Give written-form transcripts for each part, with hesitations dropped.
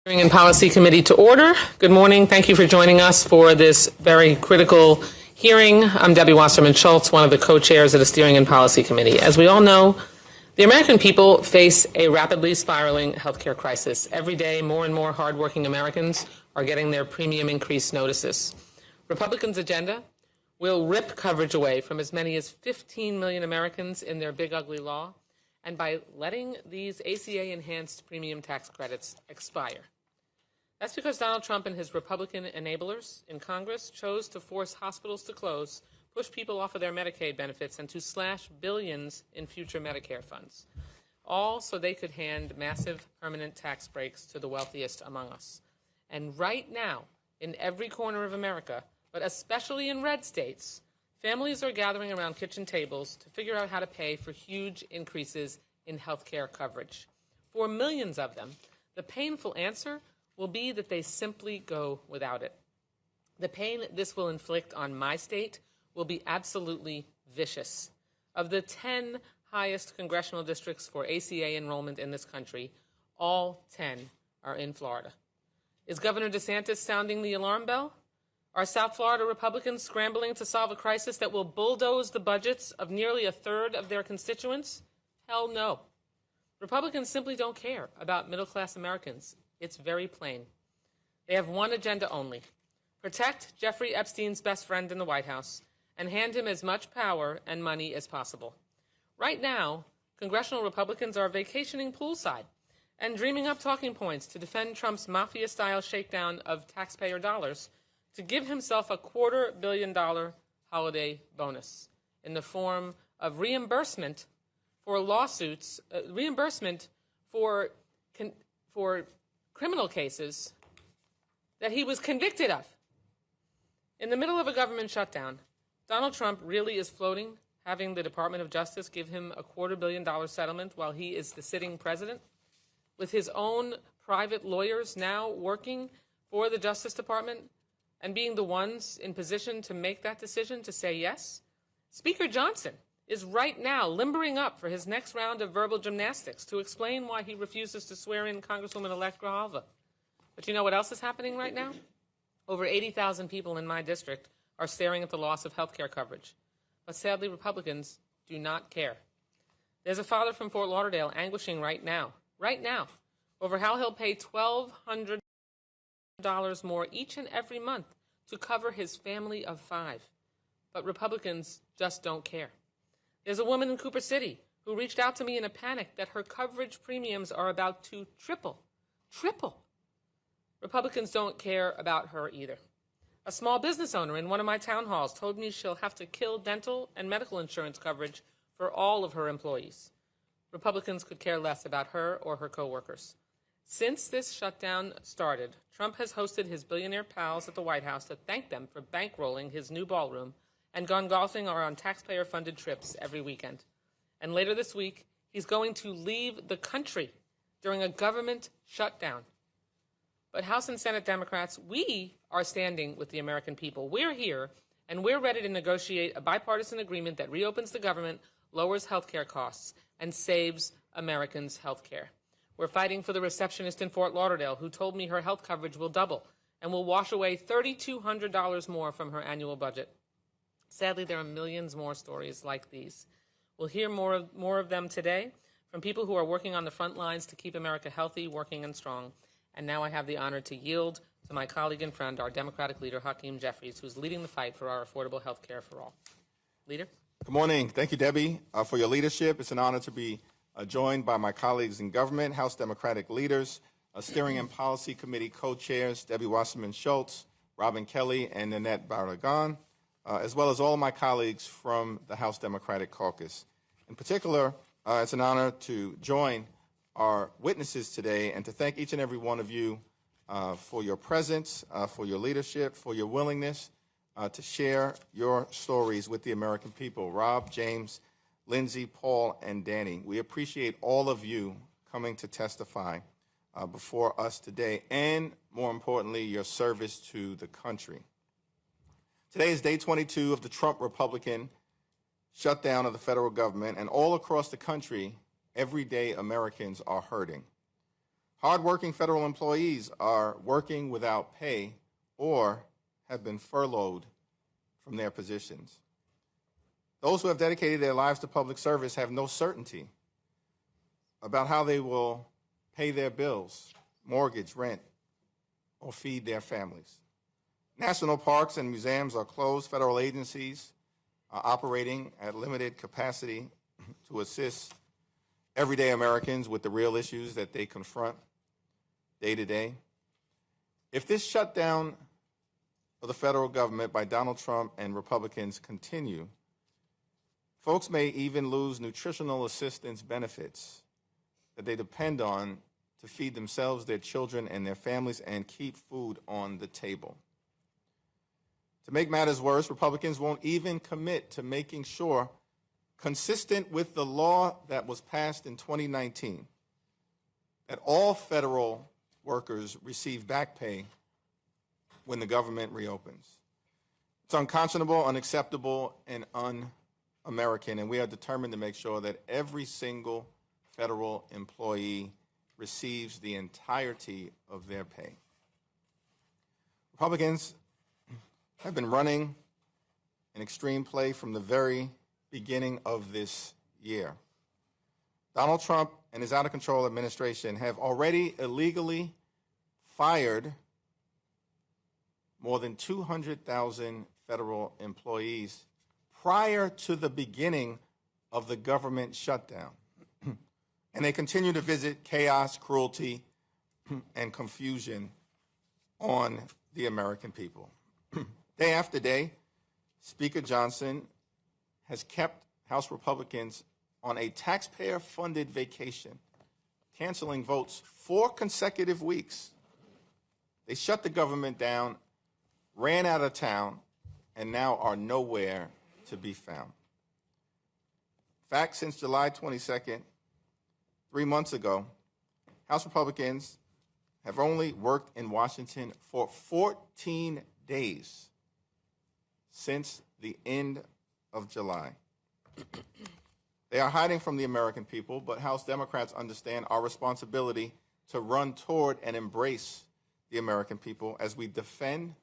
Steering and Policy Committee to order. Good morning. Thank you for joining us for this very critical hearing. I'm Debbie Wasserman Schultz, one of the co-chairs of the Steering and Policy Committee. As we all know, the American people face a rapidly spiraling healthcare crisis. Every day, more and more hardworking Americans are getting their premium increase notices. Republicans' agenda will rip coverage away from as many as 15 million Americans in their big ugly law, and by letting these ACA-enhanced premium tax credits expire. That's because Donald Trump and his Republican enablers in Congress chose to force hospitals to close, push people off of their Medicaid benefits, and to slash billions in future Medicare funds, all so they could hand massive permanent tax breaks to the wealthiest among us. And right now, in every corner of America, but especially in red states, families are gathering around kitchen tables to figure out how to pay for huge increases in health care coverage. For millions of them, the painful answer will be that they simply go without it. The pain this will inflict on my state will be absolutely vicious. Of the 10 highest congressional districts for ACA enrollment in this country, all 10 are in Florida. Is Governor DeSantis sounding the alarm bell? Are South Florida Republicans scrambling to solve a crisis that will bulldoze the budgets of nearly a third of their constituents? Hell no. Republicans simply don't care about middle-class Americans. It's very plain. They have one agenda only: protect Jeffrey Epstein's best friend in the White House and hand him as much power and money as possible. Right now, congressional Republicans are vacationing poolside and dreaming up talking points to defend Trump's mafia-style shakedown of taxpayer dollars to give himself a $250 million holiday bonus in the form of reimbursement for lawsuits, reimbursement for criminal cases that he was convicted of. In the middle of a government shutdown, Donald Trump really is floating, having the Department of Justice give him a $250 million settlement while he is the sitting president, with his own private lawyers now working for the Justice Department and being the ones in position to make that decision to say yes. Speaker Johnson is right now limbering up for his next round of verbal gymnastics to explain why he refuses to swear in Congresswoman-elect Grijalva. But you know what else is happening right now? Over 80,000 people in my district are staring at the loss of health care coverage. But sadly, Republicans do not care. There's a father from Fort Lauderdale anguishing right now, over how he'll pay $1,200 more each and every month to cover his family of 5. But Republicans just don't care. There's a woman in Cooper City who reached out to me in a panic that her coverage premiums are about to triple. Republicans don't care about her either. A small business owner in one of my town halls told me she'll have to kill dental and medical insurance coverage for all of her employees. Republicans could care less about her or her coworkers. Since this shutdown started, Trump has hosted his billionaire pals at the White House to thank them for bankrolling his new ballroom and gone golfing or on taxpayer-funded trips every weekend. And later this week, he's going to leave the country during a government shutdown. But House and Senate Democrats, we are standing with the American people. We're here, and we're ready to negotiate a bipartisan agreement that reopens the government, lowers health care costs, and saves Americans' health care. We're fighting for the receptionist in Fort Lauderdale who told me her health coverage will double and will wash away $3,200 more from her annual budget. Sadly, there are millions more stories like these. We'll hear more of them today from people who are working on the front lines to keep America healthy, working, and strong. And now I have the honor to yield to my colleague and friend, our Democratic leader, Hakeem Jeffries, who's leading the fight for our affordable health care for all. Leader? Good morning. Thank you, Debbie, for your leadership. It's an honor to be joined by my colleagues in government, House Democratic leaders, Steering and Policy Committee co-chairs, Debbie Wasserman Schultz, Robin Kelly, and Nanette Barragan, as well as all my colleagues from the House Democratic Caucus. In particular, it's an honor to join our witnesses today and to thank each and every one of you for your presence, for your leadership, for your willingness to share your stories with the American people. Rob, James, Lindsay, Paul, and Danny, we appreciate all of you coming to testify before us today, and more importantly, your service to the country. Today is day 22 of the Trump Republican shutdown of the federal government, and all across the country, everyday Americans are hurting. Hardworking federal employees are working without pay or have been furloughed from their positions. Those who have dedicated their lives to public service have no certainty about how they will pay their bills, mortgage, rent, or feed their families. National parks and museums are closed. Federal agencies are operating at limited capacity to assist everyday Americans with the real issues that they confront day to day. If this shutdown of the federal government by Donald Trump and Republicans continue, folks may even lose nutritional assistance benefits that they depend on to feed themselves, their children, and their families and keep food on the table. To make matters worse, Republicans won't even commit to making sure, consistent with the law that was passed in 2019, that all federal workers receive back pay when the government reopens. It's unconscionable, unacceptable, and un-American, and we are determined to make sure that every single federal employee receives the entirety of their pay. Republicans have been running an extreme play from the very beginning of this year. Donald Trump and his out-of-control administration have already illegally fired more than 200,000 federal employees prior to the beginning of the government shutdown. And they continue to visit chaos, cruelty, and confusion on the American people. Day after day, Speaker Johnson has kept House Republicans on a taxpayer-funded vacation, canceling votes 4 consecutive weeks. They shut the government down, ran out of town, and now are nowhere to be found. In fact, since July 22nd, 3 months ago, House Republicans have only worked in Washington for 14 days since the end of July. They are hiding from the American people, but House Democrats understand our responsibility to run toward and embrace the American people as we defend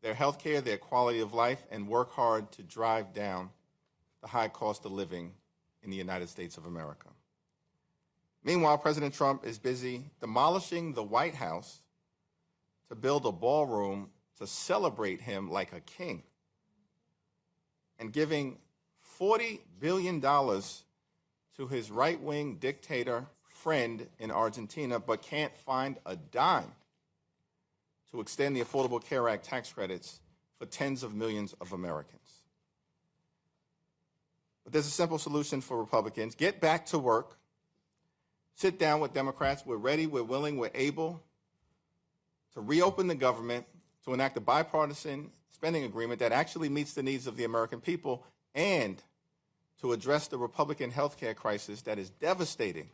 their health care, their quality of life, and work hard to drive down the high cost of living in the United States of America. Meanwhile, President Trump is busy demolishing the White House to build a ballroom to celebrate him like a king, and giving $40 billion to his right-wing dictator friend in Argentina, but can't find a dime to extend the Affordable Care Act tax credits for tens of millions of Americans. But there's a simple solution for Republicans. Get back to work. Sit down with Democrats. We're ready, we're willing, we're able to reopen the government, to enact a bipartisan spending agreement that actually meets the needs of the American people, and to address the Republican health care crisis that is devastating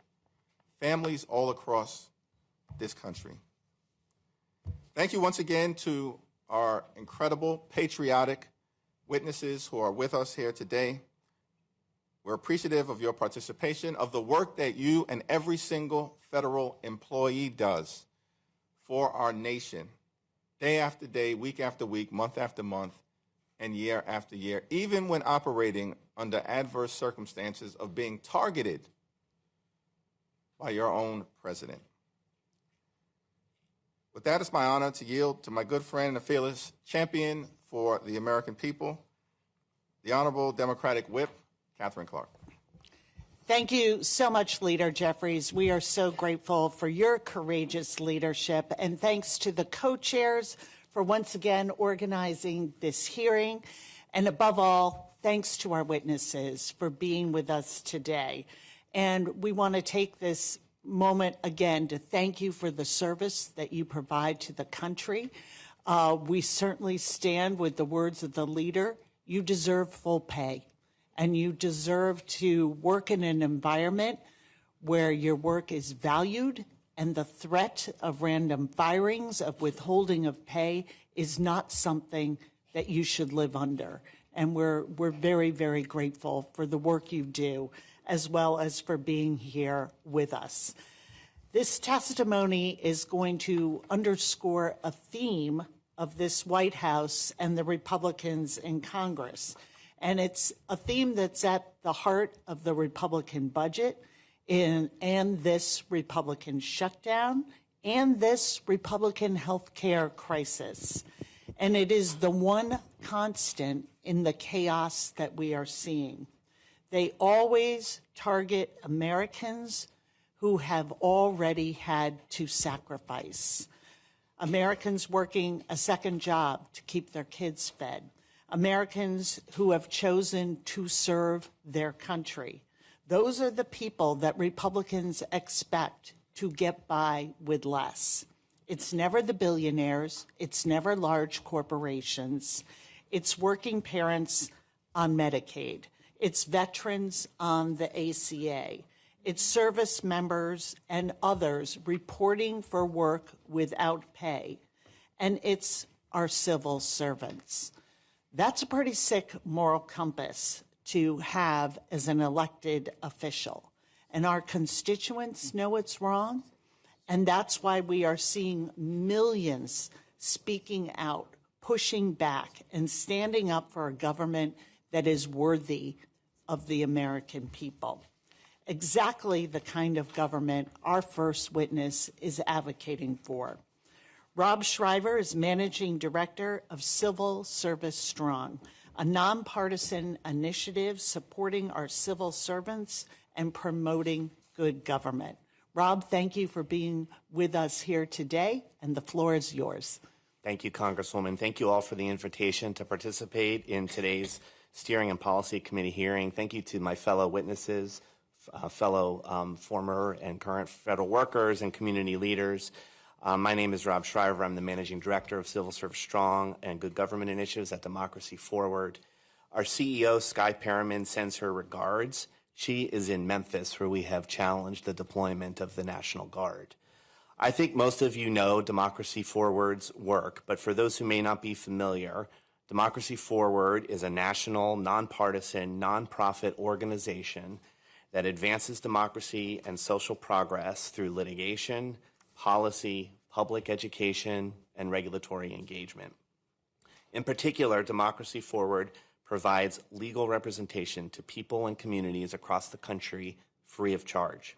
families all across this country. Thank you once again to our incredible, patriotic witnesses who are with us here today. We're appreciative of your participation, of the work that you and every single federal employee does for our nation, day after day, week after week, month after month, and year after year, even when operating under adverse circumstances of being targeted by your own president. With that, it's my honor to yield to my good friend and a fearless champion for the American people, the Honorable Democratic Whip, Catherine Clark. Thank you so much, Leader Jeffries. We are so grateful for your courageous leadership, and thanks to the co-chairs for once again organizing this hearing, and above all, thanks to our witnesses for being with us today. And we want to take this moment again to thank you for the service that you provide to the country. We certainly stand with the words of the leader. You deserve full pay, and you deserve to work in an environment where your work is valued and the threat of random firings, of withholding of pay, is not something that you should live under. And we're very, very grateful for the work you do, as well as for being here with us. This testimony is going to underscore a theme of this White House and the Republicans in Congress. And it's a theme that's at the heart of the Republican budget and this Republican shutdown and this Republican health care crisis. And it is the one constant in the chaos that we are seeing. They always target Americans who have already had to sacrifice. Americans working a second job to keep their kids fed. Americans who have chosen to serve their country. Those are the people that Republicans expect to get by with less. It's never the billionaires. It's never large corporations. It's working parents on Medicaid. It's veterans on the ACA. It's service members and others reporting for work without pay. And it's our civil servants. That's a pretty sick moral compass to have as an elected official. And our constituents know it's wrong. And that's why we are seeing millions speaking out, pushing back, and standing up for a government that is worthy of the American people. Exactly the kind of government our first witness is advocating for. Rob Shriver is Managing Director of Civil Service Strong, a nonpartisan initiative supporting our civil servants and promoting good government. Rob, thank you for being with us here today, and the floor is yours. Thank you, Congresswoman. Thank you all for the invitation to participate in today's Steering and Policy Committee hearing. Thank you to my fellow witnesses, fellow former and current federal workers and community leaders. My name is Rob Shriver. I'm the Managing Director of Civil Service Strong and Good Government Initiatives at Democracy Forward. Our CEO, Skye Perriman, sends her regards. She is in Memphis, where we have challenged the deployment of the National Guard. I think most of you know Democracy Forward's work, but for those who may not be familiar, Democracy Forward is a national, nonpartisan, nonprofit organization that advances democracy and social progress through litigation, policy, public education, and regulatory engagement. In particular, Democracy Forward provides legal representation to people and communities across the country free of charge.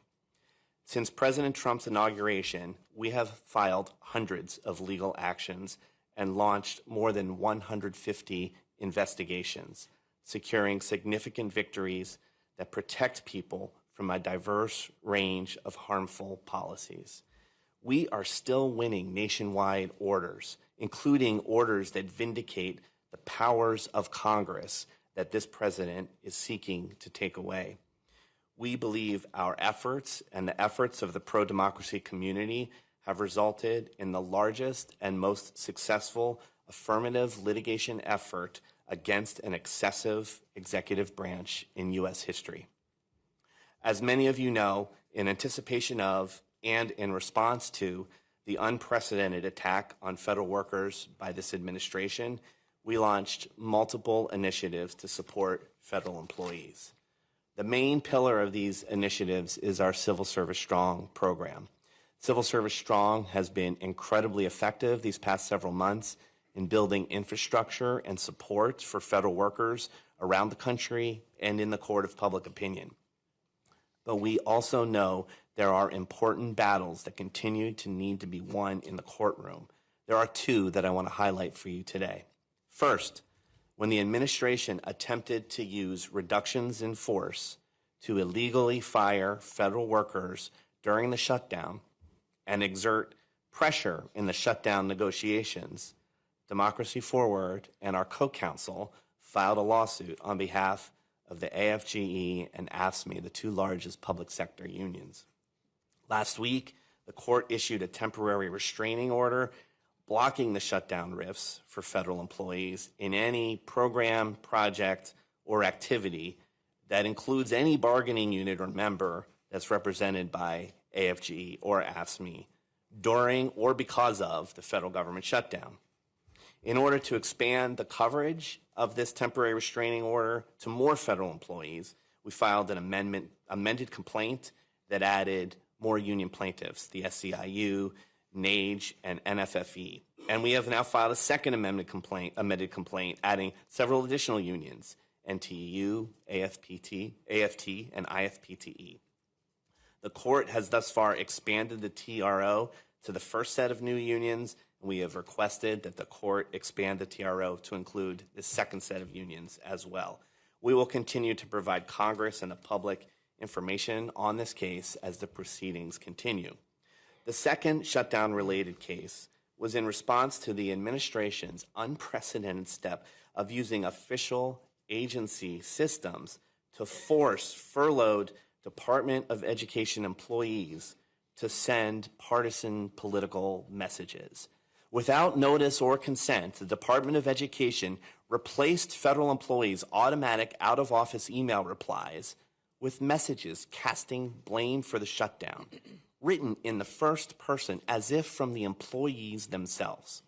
Since President Trump's inauguration, we have filed hundreds of legal actions and launched more than 150 investigations, securing significant victories that protect people from a diverse range of harmful policies. We are still winning nationwide orders, including orders that vindicate the powers of Congress that this president is seeking to take away. We believe our efforts and the efforts of the pro-democracy community have resulted in the largest and most successful affirmative litigation effort against an excessive executive branch in U.S. history. As many of you know, in anticipation of and in response to the unprecedented attack on federal workers by this administration, we launched multiple initiatives to support federal employees. The main pillar of these initiatives is our Civil Service Strong program. Civil Service Strong has been incredibly effective these past several months in building infrastructure and support for federal workers around the country and in the court of public opinion. But we also know there are important battles that continue to need to be won in the courtroom. There are two that I want to highlight for you today. First, when the administration attempted to use reductions in force to illegally fire federal workers during the shutdown and exert pressure in the shutdown negotiations, Democracy Forward and our co-counsel filed a lawsuit on behalf of the AFGE and AFSCME, the two largest public sector unions. Last week, the court issued a temporary restraining order blocking the shutdown RIFs for federal employees in any program, project, or activity that includes any bargaining unit or member that's represented by AFGE or AFSCME during or because of the federal government shutdown. In order to expand the coverage of this temporary restraining order to more federal employees, we filed an amended complaint that added more union plaintiffs, the SEIU, NAGE, and NFFE. And we have now filed a second amended complaint, adding several additional unions, NTEU, AFT, and IFPTE. The court has thus far expanded the TRO to the first set of new unions, and we have requested that the court expand the TRO to include the second set of unions as well. We will continue to provide Congress and the public information on this case as the proceedings continue. The second shutdown-related case was in response to the administration's unprecedented step of using official agency systems to force furloughed Department of Education employees to send partisan political messages. Without notice or consent, the Department of Education replaced federal employees' automatic out-of-office email replies with messages casting blame for the shutdown, written in the first person as if from the employees themselves.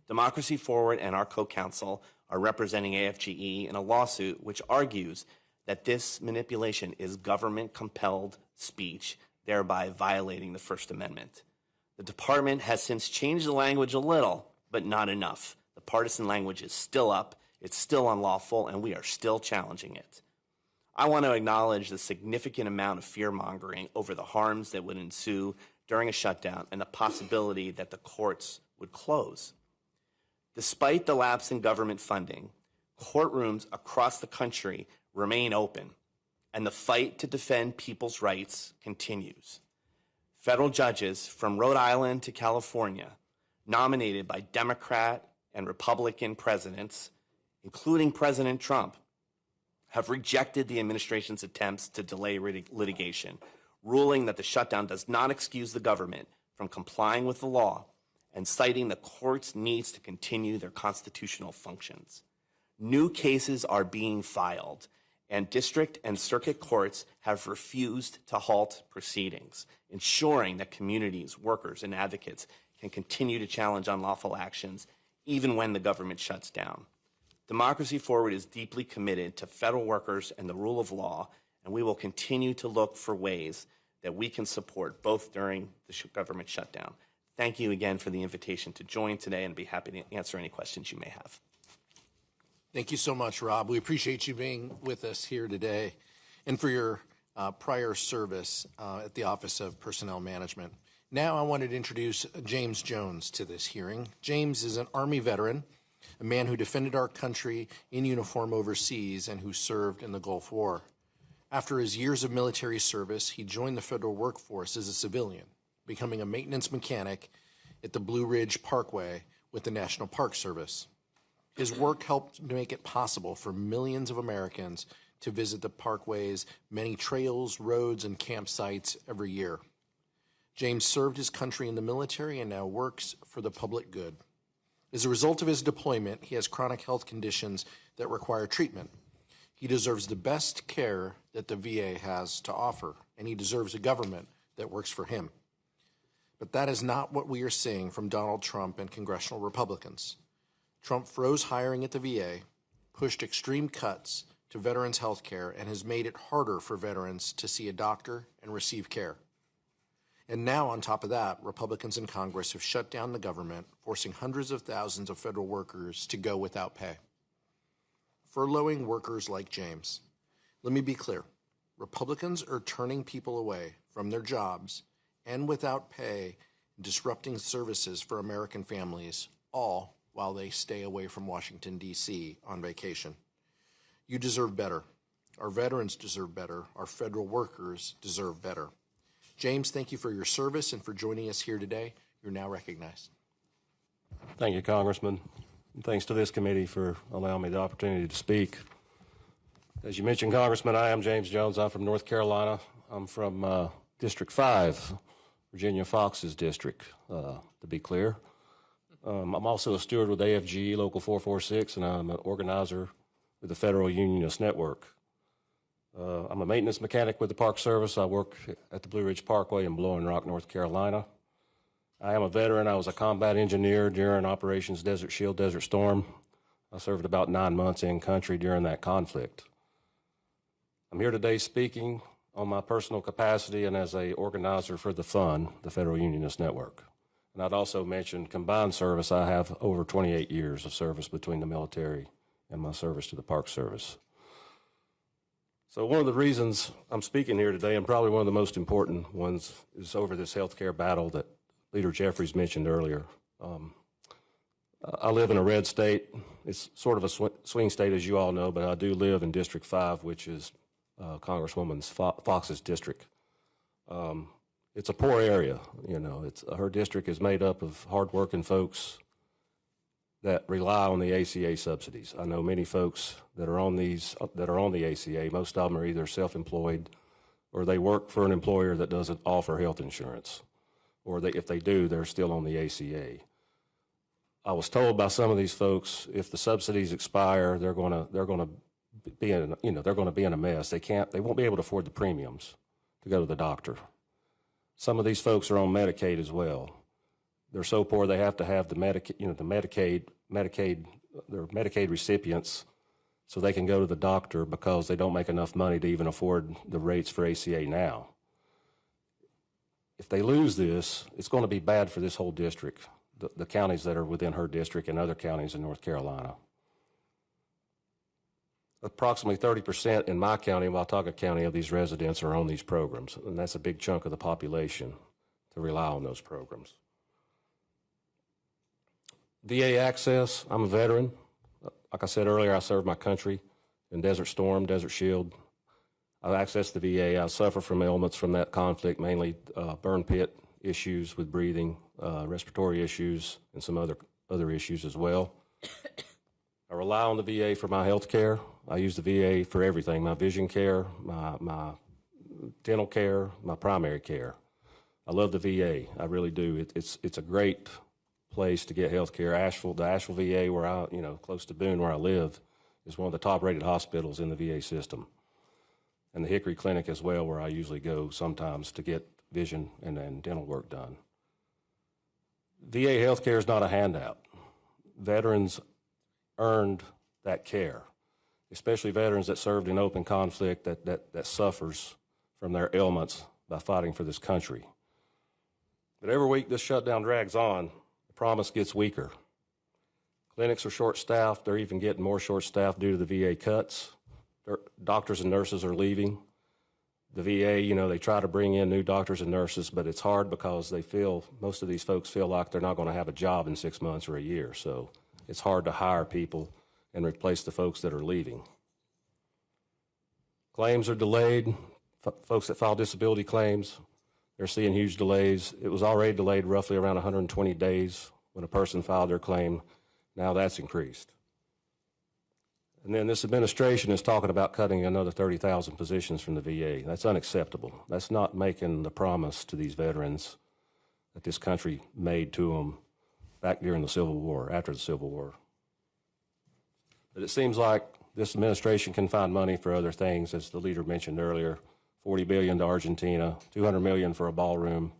Democracy Forward and our co-counsel are representing AFGE in a lawsuit which argues that this manipulation is government-compelled speech, thereby violating the First Amendment. The department has since changed the language a little, but not enough. The partisan language is still up, it's still unlawful, and we are still challenging it. I want to acknowledge the significant amount of fear-mongering over the harms that would ensue during a shutdown and the possibility that the courts would close. Despite the lapse in government funding, courtrooms across the country remain open, and the fight to defend people's rights continues. Federal judges from Rhode Island to California, nominated by Democrat and Republican presidents, including President Trump, have rejected the administration's attempts to delay litigation, ruling that the shutdown does not excuse the government from complying with the law and citing the court's needs to continue their constitutional functions. New cases are being filed, and district and circuit courts have refused to halt proceedings, ensuring that communities, workers, and advocates can continue to challenge unlawful actions even when the government shuts down. Democracy Forward is deeply committed to federal workers and the rule of law, and we will continue to look for ways that we can support both during the government shutdown. Thank you again for the invitation to join today, and be happy to answer any questions you may have. Thank you so much, Rob. We appreciate you being with us here today and for your prior service at the Office of Personnel Management. Now I wanted to introduce James Jones to this hearing. James is an Army veteran, a man who defended our country in uniform overseas and who served in the Gulf War. After his years of military service, he joined the federal workforce as a civilian, becoming a maintenance mechanic at the Blue Ridge Parkway with the National Park Service. His work helped make it possible for millions of Americans to visit the Parkway's many trails, roads, and campsites every year. James served his country in the military and now works for the public good. As a result of his deployment, he has chronic health conditions that require treatment. He deserves the best care that the VA has to offer, and he deserves a government that works for him. But that is not what we are seeing from Donald Trump and congressional Republicans. Trump froze hiring at the VA, pushed extreme cuts to veterans' health care, and has made it harder for veterans to see a doctor and receive care. And now, on top of that, Republicans in Congress have shut down the government, forcing hundreds of thousands of federal workers to go without pay. Furloughing workers like James. Let me be clear. Republicans are turning people away from their jobs and without pay, disrupting services for American families, all while they stay away from Washington, D.C. on vacation. You deserve better. Our veterans deserve better. Our federal workers deserve better. James, thank you for your service and for joining us here today. You're now recognized. Thank you, Congressman. And thanks to this committee for allowing me the opportunity to speak. As you mentioned, Congressman, I am James Jones. I'm from North Carolina. I'm from District 5, Virginia Fox's district, to be clear. I'm also a steward with AFGE Local 446, and I'm an organizer with the Federal Unionist Network. I'm a maintenance mechanic with the Park Service. I work at the Blue Ridge Parkway in Blowing Rock, North Carolina. I am a veteran. I was a combat engineer during Operations Desert Shield, Desert Storm. I served about 9 months in country during that conflict. I'm here today speaking on my personal capacity and as a organizer for the fund, the Federal Unionist Network. And I'd also mention combined service. I have over 28 years of service between the military and my service to the Park Service. So one of the reasons I'm speaking here today, and probably one of the most important ones, is over this healthcare battle that Leader Jeffries mentioned earlier. I live in a red state. It's sort of a swing state, as you all know, but I do live in District 5, which is Congresswoman Fox's district. It's a poor area, you know. Her district is made up of hardworking folks that rely on the ACA subsidies. I know many folks that are on the ACA. Most of them are either self-employed or they work for an employer that doesn't offer health insurance, or if they do, they're still on the ACA. I was told by some of these folks, if the subsidies expire, they're going to be in a mess. They won't be able to afford the premiums to go to the doctor. Some of these folks are on Medicaid as well. They're so poor they have to have the Medicaid recipients so they can go to the doctor because they don't make enough money to even afford the rates for ACA now. If they lose this, it's going to be bad for this whole district, the counties that are within her district and other counties in North Carolina. Approximately 30% in my county, Watauga County, of these residents are on these programs, and that's a big chunk of the population to rely on those programs. VA access, I'm a veteran. Like I said earlier, I served my country in Desert Storm, Desert Shield. I've accessed the VA. I suffer from ailments from that conflict, mainly burn pit issues with breathing, respiratory issues, and some other issues as well. I rely on the VA for my health care. I use the VA for everything, my vision care, my dental care, my primary care. I love the VA. I really do. It's a great place to get health care. The Asheville VA, where close to Boone, where I live, is one of the top-rated hospitals in the VA system. And the Hickory Clinic as well, where I usually go sometimes to get vision and dental work done. VA health care is not a handout. Veterans earned that care, especially veterans that served in open conflict that suffers from their ailments by fighting for this country. But every week this shutdown drags on, the promise gets weaker. Clinics are short-staffed. They're even getting more short-staffed due to the VA cuts. Doctors and nurses are leaving. The VA, they try to bring in new doctors and nurses, but it's hard because most of these folks feel like they're not going to have a job in 6 months or a year. So it's hard to hire people and replace the folks that are leaving. Claims are delayed. Folks that file disability claims, they're seeing huge delays. It was already delayed roughly around 120 days when a person filed their claim. Now that's increased. And then this administration is talking about cutting another 30,000 positions from the VA. That's unacceptable. That's not making the promise to these veterans that this country made to them back during the Civil War, after the Civil War. But it seems like this administration can find money for other things, as the leader mentioned earlier. $40 billion to Argentina, $200 million for a ballroom,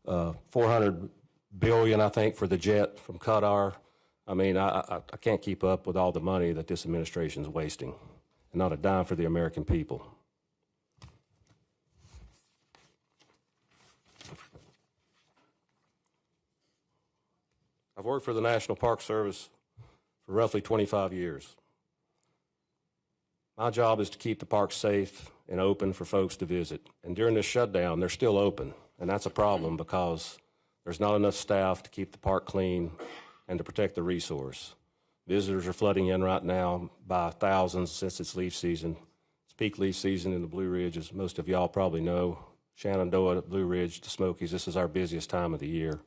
$400 billion, I think, for the jet from Qatar. I mean, I can't keep up with all the money that this administration is wasting, and not a dime for the American people. I've worked for the National Park Service for roughly 25 years. My job is to keep the parks safe and open for folks to visit. And during this shutdown, they're still open, and that's a problem because there's not enough staff to keep the park clean and to protect the resource. Visitors are flooding in right now by thousands since it's leaf season. It's peak leaf season in the Blue Ridge, as most of y'all probably know. Shenandoah, Blue Ridge, the Smokies, this is our busiest time of the year,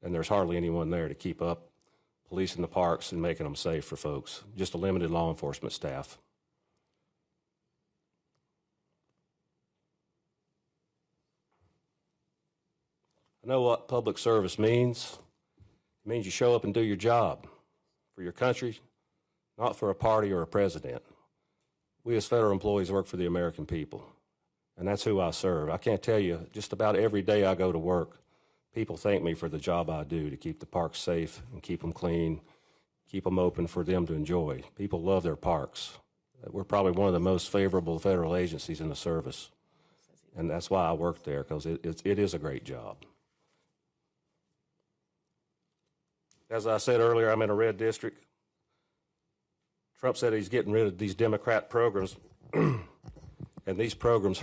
and there's hardly anyone there to keep up policing the parks and making them safe for folks, just a limited law enforcement staff. I know what public service means. It means you show up and do your job for your country, not for a party or a president. We as federal employees work for the American people, and that's who I serve. I can't tell you, just about every day I go to work, people thank me for the job I do to keep the parks safe and keep them clean, keep them open for them to enjoy. People love their parks. We're probably one of the most favorable federal agencies in the service, and that's why I work there, because it is a great job. As I said earlier, I'm in a red district. Trump said he's getting rid of these Democrat programs, and these programs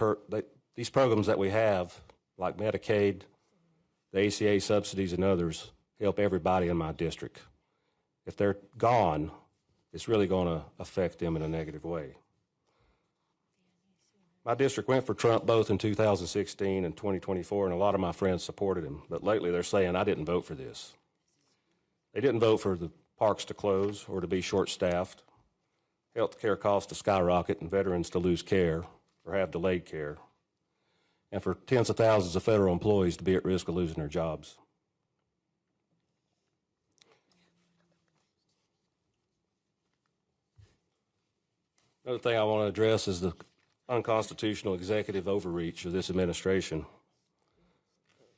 these programs that we have, like Medicaid, the ACA subsidies, and others, help everybody in my district. If they're gone, it's really going to affect them in a negative way. My district went for Trump both in 2016 and 2024, and a lot of my friends supported him. But lately they're saying, I didn't vote for this. They didn't vote for the parks to close or to be short-staffed, health care costs to skyrocket, and veterans to lose care or have delayed care, and for tens of thousands of federal employees to be at risk of losing their jobs. Another thing I want to address is the unconstitutional executive overreach of this administration.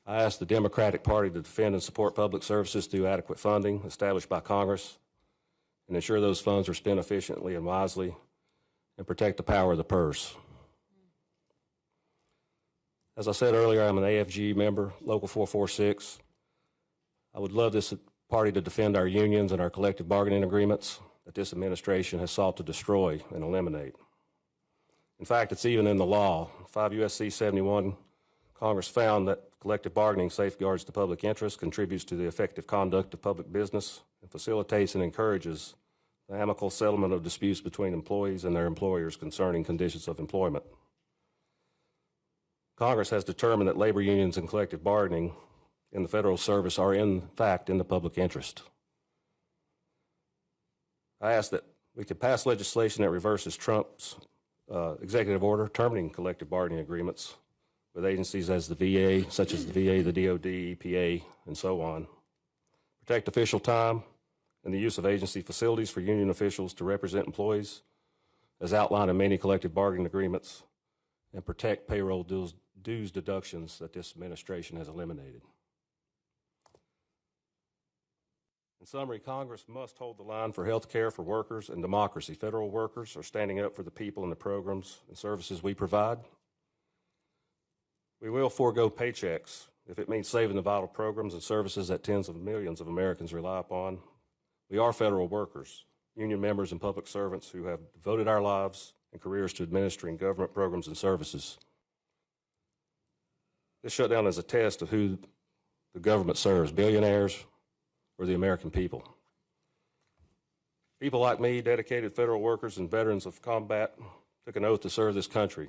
I asked the Democratic Party to defend and support public services through adequate funding established by Congress and ensure those funds are spent efficiently and wisely and protect the power of the purse. As I said earlier, I'm an AFG member, Local 446. I would love this party to defend our unions and our collective bargaining agreements that this administration has sought to destroy and eliminate. In fact, it's even in the law. 5 U.S.C. 71, Congress found that collective bargaining safeguards the public interest, contributes to the effective conduct of public business, and facilitates and encourages the amicable settlement of disputes between employees and their employers concerning conditions of employment. Congress has determined that labor unions and collective bargaining in the federal service are in fact in the public interest. I asked that we could pass legislation that reverses Trump's executive order terminating collective bargaining agreements with agencies as the VA, such as the VA, the DOD, EPA, and so on. Protect official time and the use of agency facilities for union officials to represent employees, as outlined in many collective bargaining agreements, and protect payroll dues deductions that this administration has eliminated. In summary, Congress must hold the line for health care for workers and democracy. Federal workers are standing up for the people and the programs and services we provide. We will forego paychecks if it means saving the vital programs and services that tens of millions of Americans rely upon. We are federal workers, union members and public servants who have devoted our lives and careers to administering government programs and services. This shutdown is a test of who the government serves, billionaires or the American people. People like me, dedicated federal workers and veterans of combat, took an oath to serve this country,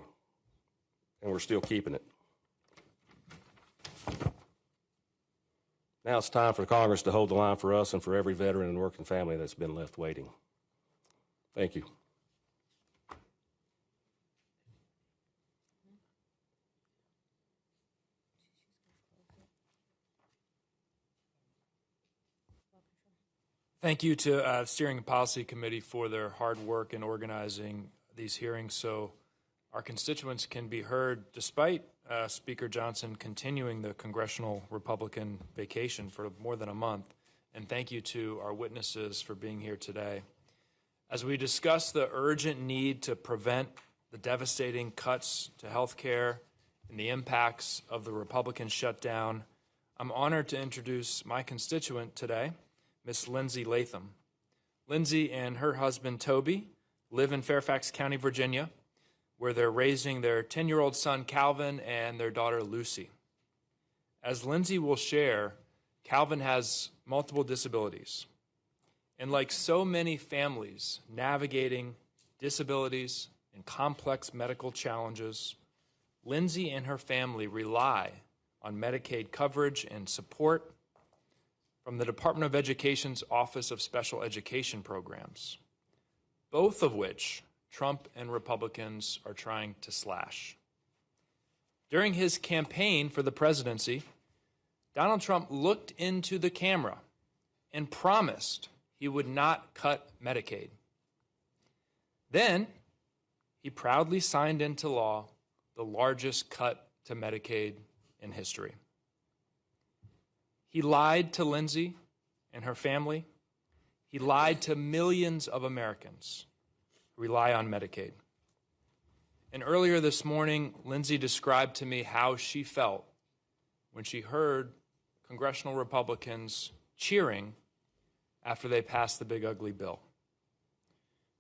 and we're still keeping it. Now it's time for Congress to hold the line for us and for every veteran and working family that's been left waiting. Thank you. Thank you to Steering and Policy Committee for their hard work in organizing these hearings so our constituents can be heard despite Speaker Johnson continuing the congressional Republican vacation for more than a month. And thank you to our witnesses for being here today. As we discuss the urgent need to prevent the devastating cuts to health care and the impacts of the Republican shutdown, I'm honored to introduce my constituent today, Miss Lindsay Latham. Lindsay and her husband, Toby, live in Fairfax County, Virginia, where they're raising their 10-year-old son, Calvin, and their daughter, Lucy. As Lindsay will share, Calvin has multiple disabilities. And like so many families navigating disabilities and complex medical challenges, Lindsay and her family rely on Medicaid coverage and support from the Department of Education's Office of Special Education Programs, both of which Trump and Republicans are trying to slash. During his campaign for the presidency, Donald Trump looked into the camera and promised he would not cut Medicaid. Then, he proudly signed into law the largest cut to Medicaid in history. He lied to Lindsay and her family. He lied to millions of Americans rely on Medicaid. And earlier this morning, Lindsay described to me how she felt when she heard congressional Republicans cheering after they passed the big ugly bill.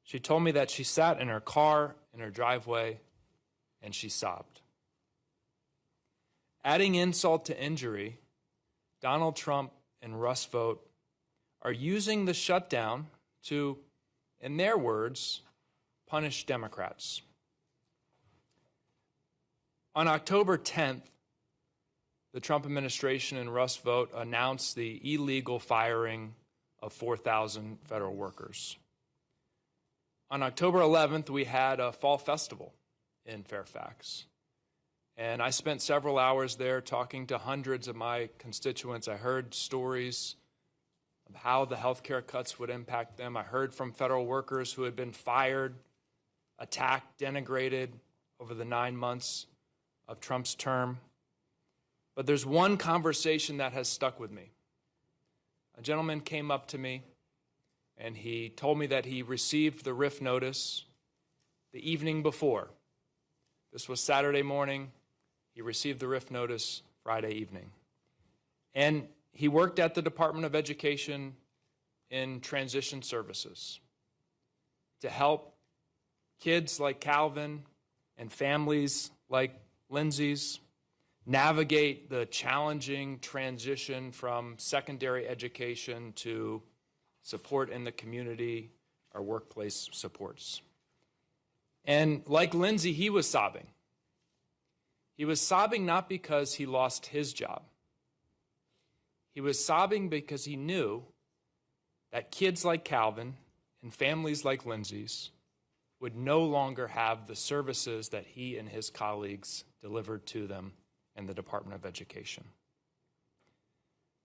She told me that she sat in her car in her driveway and she sobbed. Adding insult to injury, Donald Trump and Russ Vought are using the shutdown to, in their words, punish Democrats. On October 10th, the Trump administration and Russ Vought announced the illegal firing of 4,000 federal workers. On October 11th, we had a fall festival in Fairfax. And I spent several hours there talking to hundreds of my constituents. I heard stories of how the health care cuts would impact them. I heard from federal workers who had been fired, attacked, denigrated over the 9 months of Trump's term. But there's one conversation that has stuck with me. A gentleman came up to me and he told me that he received the RIF notice the evening before. This was Saturday morning. He received the RIF notice Friday evening. And he worked at the Department of Education in transition services to help kids like Calvin and families like Lindsay's navigate the challenging transition from secondary education to support in the community or workplace supports. And like Lindsay, he was sobbing. He was sobbing not because he lost his job. He was sobbing because he knew that kids like Calvin and families like Lindsay's would no longer have the services that he and his colleagues delivered to them in the Department of Education.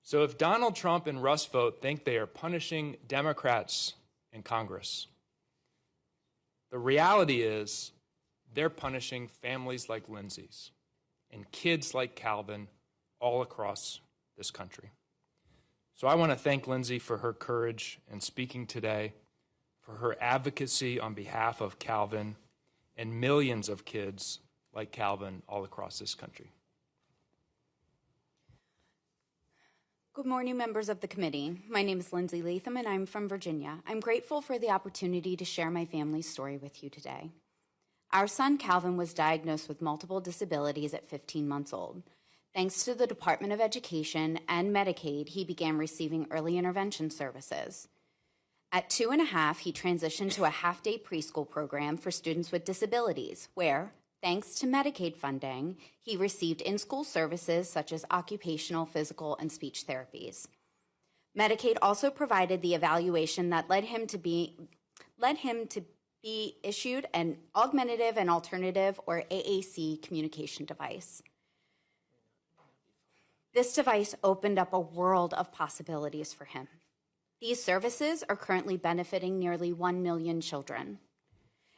So if Donald Trump and Russ Vought think they are punishing Democrats in Congress, the reality is they're punishing families like Lindsay's and kids like Calvin all across this country. So I want to thank Lindsay for her courage in speaking today, for her advocacy on behalf of Calvin and millions of kids like Calvin all across this country. Good morning, members of the committee. My name is Lindsay Latham, and I'm from Virginia. I'm grateful for the opportunity to share my family's story with you today. Our son, Calvin, was diagnosed with multiple disabilities at 15 months old. Thanks to the Department of Education and Medicaid, he began receiving early intervention services. At 2.5, he transitioned to a half-day preschool program for students with disabilities, where, thanks to Medicaid funding, he received in-school services such as occupational, physical, and speech therapies. Medicaid also provided the evaluation that led him to be issued an augmentative and alternative, or AAC, communication device. This device opened up a world of possibilities for him. These services are currently benefiting nearly 1 million children.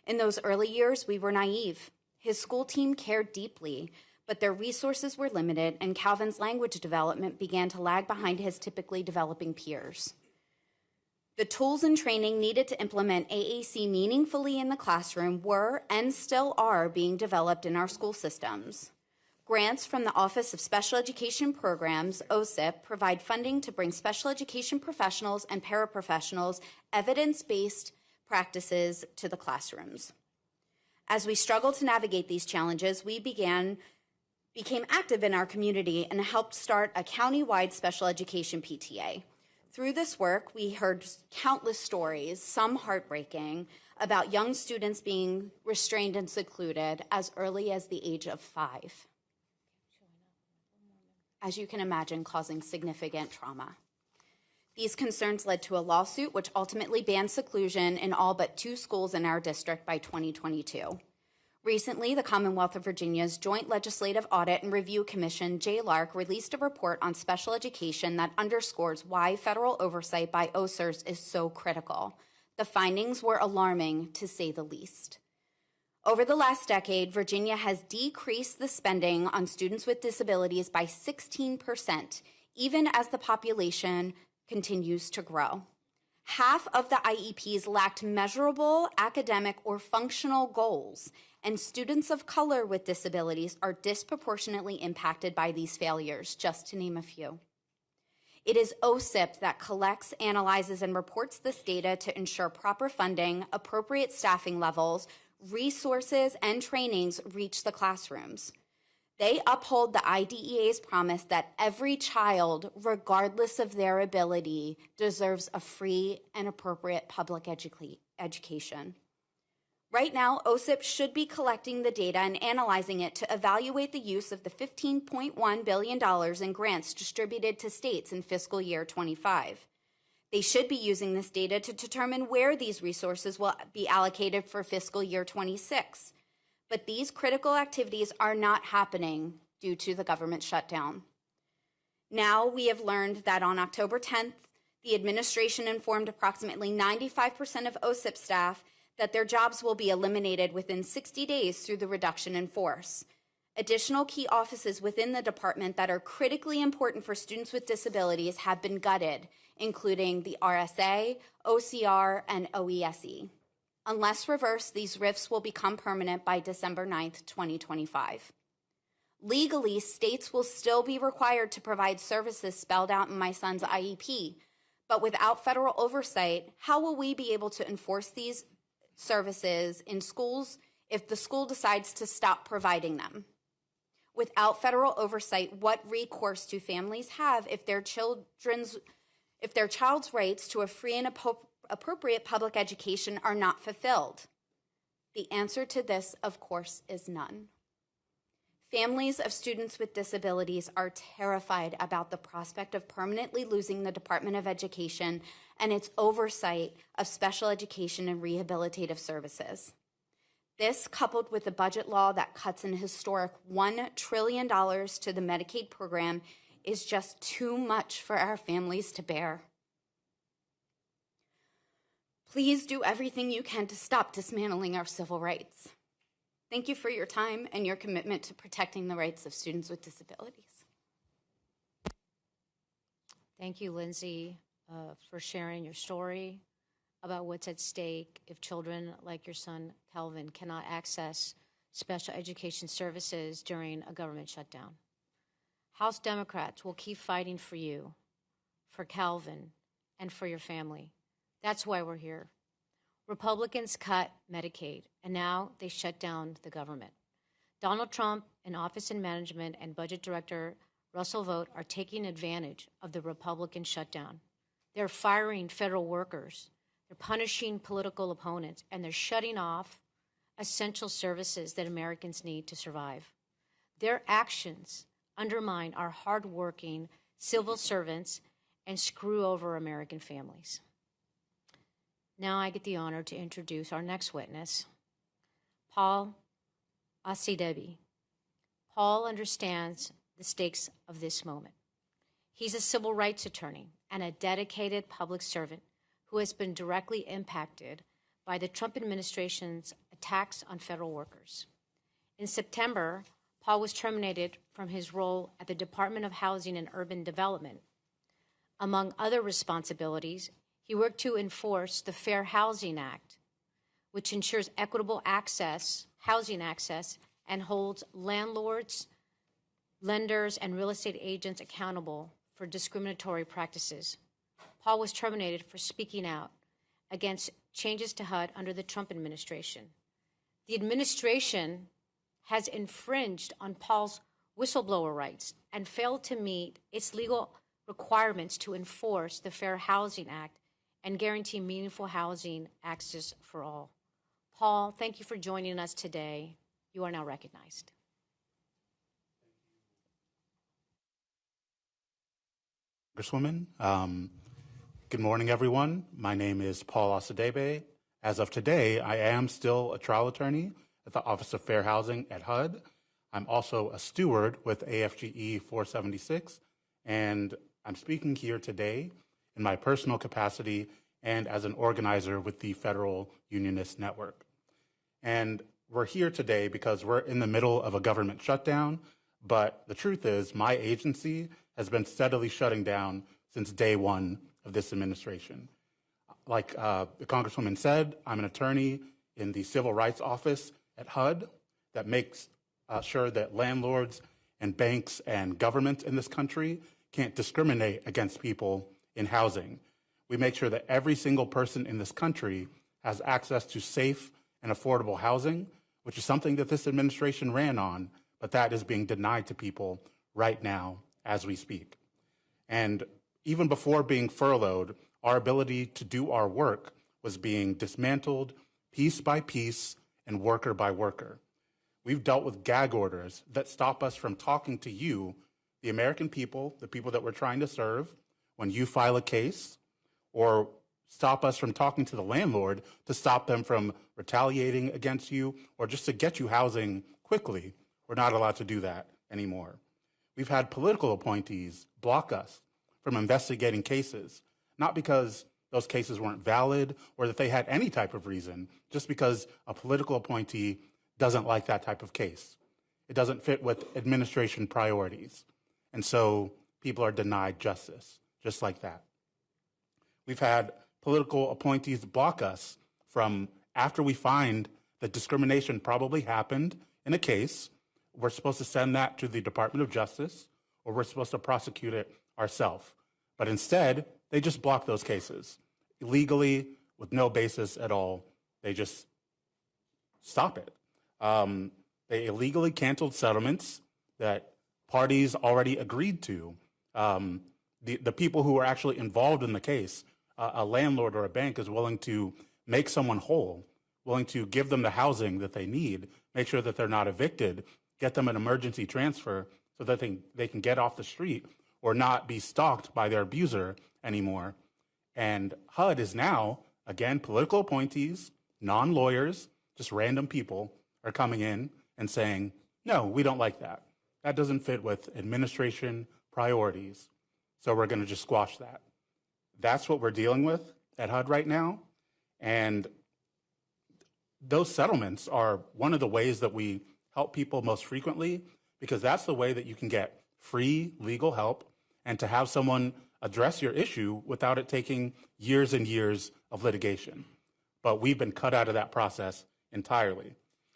In those early years, we were naive. His school team cared deeply, but their resources were limited, and Calvin's language development began to lag behind his typically developing peers. The tools and training needed to implement AAC meaningfully in the classroom were and still are being developed in our school systems. Grants from the Office of Special Education Programs, OSIP, provide funding to bring special education professionals and paraprofessionals evidence-based practices to the classrooms. As we struggled to navigate these challenges, we became active in our community and helped start a county-wide special education PTA. Through this work, we heard countless stories, some heartbreaking, about young students being restrained and secluded as early as the age of 5. As you can imagine, causing significant trauma. These concerns led to a lawsuit which ultimately banned seclusion in all but 2 schools in our district by 2022. Recently, the Commonwealth of Virginia's Joint Legislative Audit and Review Commission, JLARC, released a report on special education that underscores why federal oversight by OSERS is so critical. The findings were alarming, to say the least. Over the last decade, Virginia has decreased the spending on students with disabilities by 16%, even as the population continues to grow. Half of the IEPs lacked measurable academic or functional goals, and students of color with disabilities are disproportionately impacted by these failures, just to name a few. It is OSIP that collects, analyzes, and reports this data to ensure proper funding, appropriate staffing levels, resources, and trainings reach the classrooms. They uphold the IDEA's promise that every child, regardless of their ability, deserves a free and appropriate public education. Right now, OSIP should be collecting the data and analyzing it to evaluate the use of the $15.1 billion in grants distributed to states in fiscal year 25. They should be using this data to determine where these resources will be allocated for fiscal year 26. But these critical activities are not happening due to the government shutdown. Now we have learned that on October 10th, the administration informed approximately 95% of OSIP staff that their jobs will be eliminated within 60 days through the reduction in force. Additional key offices within the department that are critically important for students with disabilities have been gutted, including the RSA, OCR, and OESE. Unless reversed, these rifts will become permanent by December 9th, 2025. Legally, states will still be required to provide services spelled out in my son's IEP, but without federal oversight, how will we be able to enforce these services in schools if the school decides to stop providing them? Without federal oversight, what recourse do families have if their child's rights to a free and appropriate public education are not fulfilled? The answer to this, of course, is none. Families of students with disabilities are terrified about the prospect of permanently losing the Department of Education and its oversight of special education and rehabilitative services. This, coupled with a budget law that cuts an historic $1 trillion to the Medicaid program, is just too much for our families to bear. Please do everything you can to stop dismantling our civil rights. Thank you for your time and your commitment to protecting the rights of students with disabilities. Thank you, Lindsay, for sharing your story about what's at stake if children like your son, Calvin, cannot access special education services during a government shutdown. House Democrats will keep fighting for you, for Calvin, and for your family. That's why we're here. Republicans cut Medicaid, and now they shut down the government. Donald Trump and Office and Management and Budget Director Russell Vought are taking advantage of the Republican shutdown. They're firing federal workers, they're punishing political opponents, and they're shutting off essential services that Americans need to survive. Their actions undermine our hardworking civil servants and screw over American families. Now I get the honor to introduce our next witness, Paul Asidebi. Paul understands the stakes of this moment. He's a civil rights attorney and a dedicated public servant who has been directly impacted by the Trump administration's attacks on federal workers. In September, Paul was terminated from his role at the Department of Housing and Urban Development. Among other responsibilities, he worked to enforce the Fair Housing Act, which ensures equitable access, housing access, and holds landlords, lenders, and real estate agents accountable for discriminatory practices. Paul was terminated for speaking out against changes to HUD under the Trump administration. The administration has infringed on Paul's whistleblower rights and failed to meet its legal requirements to enforce the Fair Housing Act and guarantee meaningful housing access for all. Paul, thank you for joining us today. You are now recognized. Congresswoman, good morning, everyone. My name is Paul Asadebe. As of today, I am still a trial attorney at the Office of Fair Housing at HUD. I'm also a steward with AFGE 476, and I'm speaking here today in my personal capacity and as an organizer with the Federal Unionist Network. And we're here today because we're in the middle of a government shutdown, but the truth is my agency has been steadily shutting down since day one of this administration. Like the Congresswoman said, I'm an attorney in the Civil Rights Office at HUD that makes sure that landlords and banks and governments in this country can't discriminate against people in housing. We make sure that every single person in this country has access to safe and affordable housing, which is something that this administration ran on, but that is being denied to people right now as we speak. And even before being furloughed, our ability to do our work was being dismantled piece by piece and worker by worker. We've dealt with gag orders that stop us from talking to you, the American people, the people that we're trying to serve, when you file a case, or stop us from talking to the landlord to stop them from retaliating against you, or just to get you housing quickly. We're not allowed to do that anymore. We've had political appointees block us from investigating cases, not because those cases weren't valid or that they had any type of reason, just because a political appointee doesn't like that type of case. It doesn't fit with administration priorities. And so people are denied justice, just like that. We've had political appointees block us from, after we find that discrimination probably happened in a case, we're supposed to send that to the Department of Justice, or we're supposed to prosecute it ourselves. But instead, they just block those cases illegally with no basis at all. They just stop it. They illegally canceled settlements that parties already agreed to. The people who are actually involved in the case, a landlord or a bank is willing to make someone whole, willing to give them the housing that they need, make sure that they're not evicted, get them an emergency transfer so that they can get off the street or not be stalked by their abuser anymore. And HUD is now, again, political appointees, non-lawyers, just random people are coming in and saying, no, we don't like that. That doesn't fit with administration priorities, so we're going to just squash that. That's what we're dealing with at HUD right now. And those settlements are one of the ways that we help people most frequently, because that's the way that you can get free legal help and to have someone address your issue without it taking years and years of litigation. But we've been cut out of that process entirely.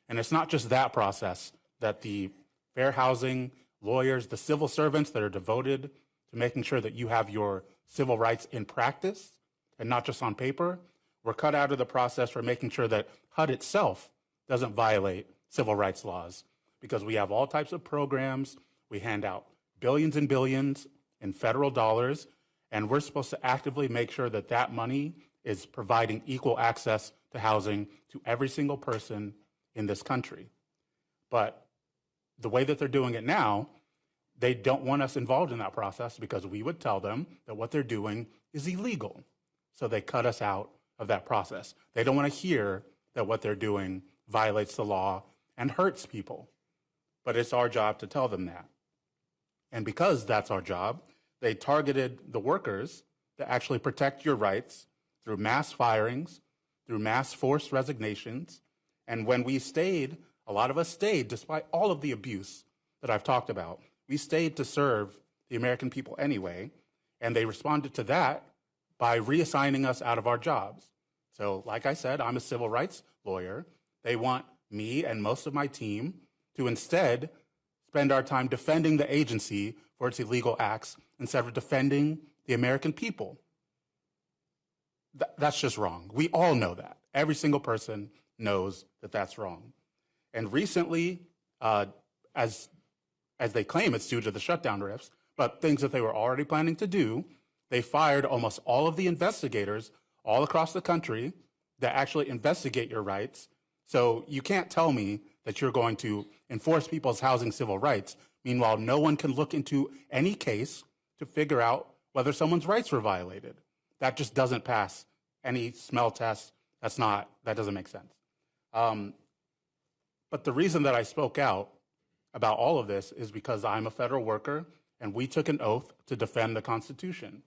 And it's not just that process that the fair housing lawyers, the civil servants that are devoted to making sure that you have your civil rights in practice and not just on paper, we're cut out of the process for making sure that HUD itself doesn't violate civil rights laws, because we have all types of programs. We hand out billions and billions in federal dollars, and we're supposed to actively make sure that that money is providing equal access to housing to every single person in this country. But the way that they're doing it now, they don't want us involved in that process because we would tell them that what they're doing is illegal. So they cut us out of that process. They don't want to hear that what they're doing violates the law and hurts people. But it's our job to tell them that. And because that's our job, they targeted the workers to actually protect your rights through mass firings, through mass forced resignations. And when we stayed, a lot of us stayed despite all of the abuse that I've talked about. We stayed to serve the American people anyway, and they responded to that by reassigning us out of our jobs. So like I said, I'm a civil rights lawyer. They want me and most of my team to instead spend our time defending the agency for its illegal acts instead of defending the American people. That's just wrong. We all know that. Every single person knows that that's wrong. And recently, as they claim it's due to the shutdown rifts, but things that they were already planning to do, they fired almost all of the investigators all across the country that actually investigate your rights. So you can't tell me that you're going to enforce people's housing civil rights. Meanwhile, no one can look into any case to figure out whether someone's rights were violated. That just doesn't pass any smell test. That doesn't make sense. But the reason that I spoke out about all of this is because I'm a federal worker and we took an oath to defend the Constitution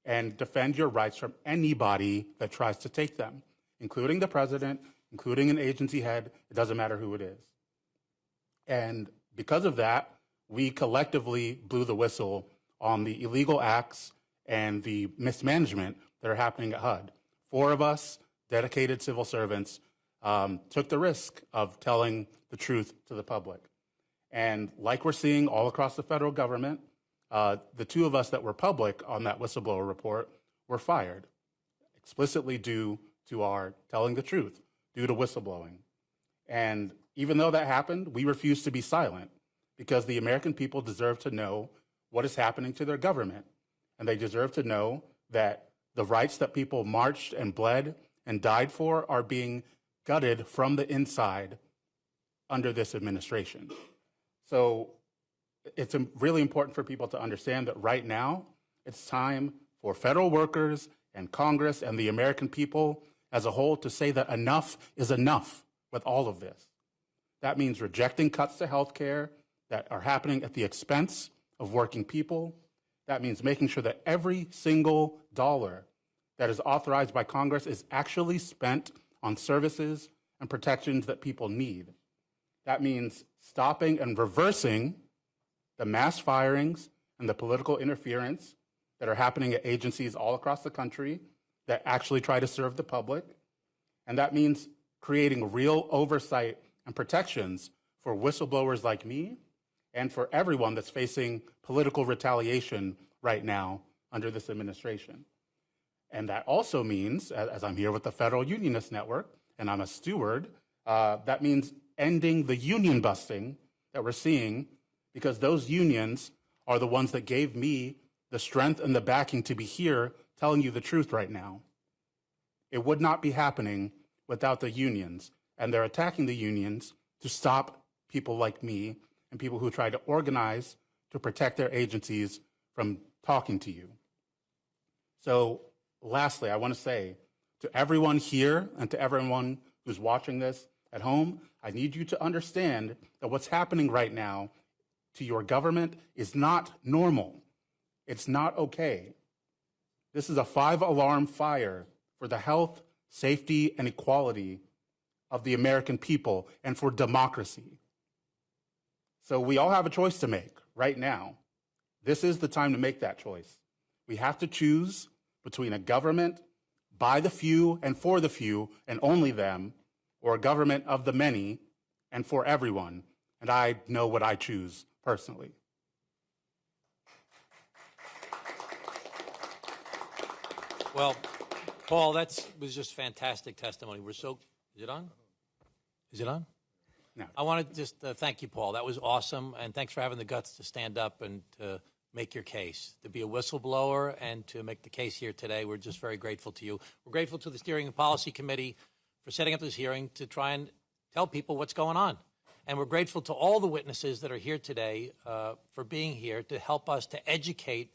and defend your rights from anybody that tries to take them, including the president, including an agency head. It doesn't matter who it is. And because of that, we collectively blew the whistle on the illegal acts and the mismanagement that are happening at HUD. 4 of us, dedicated civil servants, took the risk of telling the truth to the public. And like we're seeing all across the federal government, the 2 of us that were public on that whistleblower report were fired, explicitly due to our telling the truth, due to whistleblowing. And even though that happened, we refused to be silent because the American people deserve to know what is happening to their government. And they deserve to know that the rights that people marched and bled and died for are being gutted from the inside under this administration. So it's really important for people to understand that right now, it's time for federal workers and Congress and the American people as a whole to say that enough is enough with all of this. That means rejecting cuts to health care that are happening at the expense of working people. That means making sure that every single dollar that is authorized by Congress is actually spent on services and protections that people need. That means stopping and reversing the mass firings and the political interference that are happening at agencies all across the country that actually try to serve the public. And that means creating real oversight and protections for whistleblowers like me and for everyone that's facing political retaliation right now under this administration. And that also means, as I'm here with the Federal Unionist Network, and I'm a steward, that means ending the union busting that we're seeing, because those unions are the ones that gave me the strength and the backing to be here telling you the truth right now. It would not be happening without the unions, and they're attacking the unions to stop people like me and people who try to organize to protect their agencies from talking to you. So lastly, I want to say to everyone here and to everyone who's watching this at home, I need you to understand that what's happening right now to your government is not normal. It's not okay. This is a 5-alarm fire for the health, safety, and equality of the American people and for democracy. So we all have a choice to make right now. This is the time to make that choice. We have to choose between a government by the few and for the few and only them, or a government of the many and for everyone. And I know what I choose personally. Well, Paul, that was just fantastic testimony. Is it on? Is it on? No. I want to just thank you, Paul. That was awesome, and thanks for having the guts to stand up and to make your case, to be a whistleblower and to make the case here today. We're just very grateful to you. We're grateful to the Steering and Policy Committee for setting up this hearing to try and tell people what's going on. And we're grateful to all the witnesses that are here today for being here to help us to educate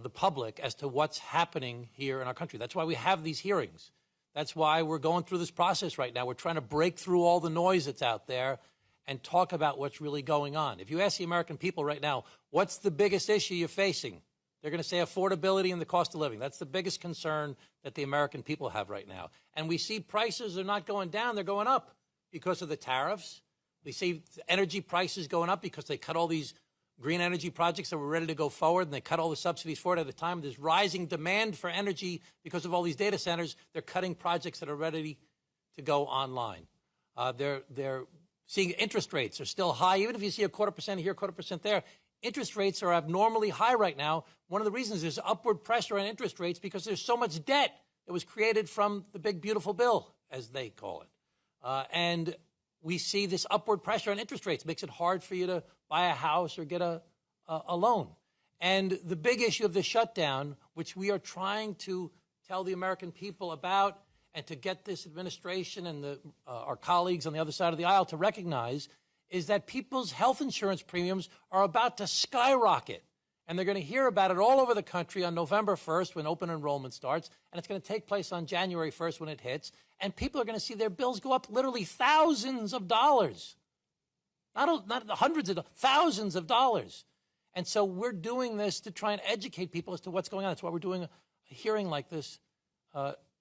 the public as to what's happening here in our country. That's why we have these hearings. That's why we're going through this process right now. We're trying to break through all the noise that's out there and talk about what's really going on. If you ask the American people right now, what's the biggest issue you're facing? They're going to say affordability and the cost of living. That's the biggest concern that the American people have right now. And we see prices are not going down, they're going up because of the tariffs. We see energy prices going up because they cut all these green energy projects that were ready to go forward, and they cut all the subsidies for it at a time. There's rising demand for energy because of all these data centers. They're cutting projects that are ready to go online. They're seeing interest rates are still high. Even if you see a 0.25% here, 0.25% there, interest rates are abnormally high right now. One of the reasons there's upward pressure on interest rates because there's so much debt that was created from the big, beautiful bill, as they call it. And we see this upward pressure on interest rates. It makes it hard for you to buy a house or get a loan. And the big issue of the shutdown, which we are trying to tell the American people about and to get this administration and our colleagues on the other side of the aisle to recognize, is that people's health insurance premiums are about to skyrocket. And they're going to hear about it all over the country on November 1st when open enrollment starts, and it's going to take place on January 1st when it hits. And people are going to see their bills go up literally thousands of dollars. Not hundreds of dollars, thousands of dollars. And so we're doing this to try and educate people as to what's going on. That's why we're doing a hearing like this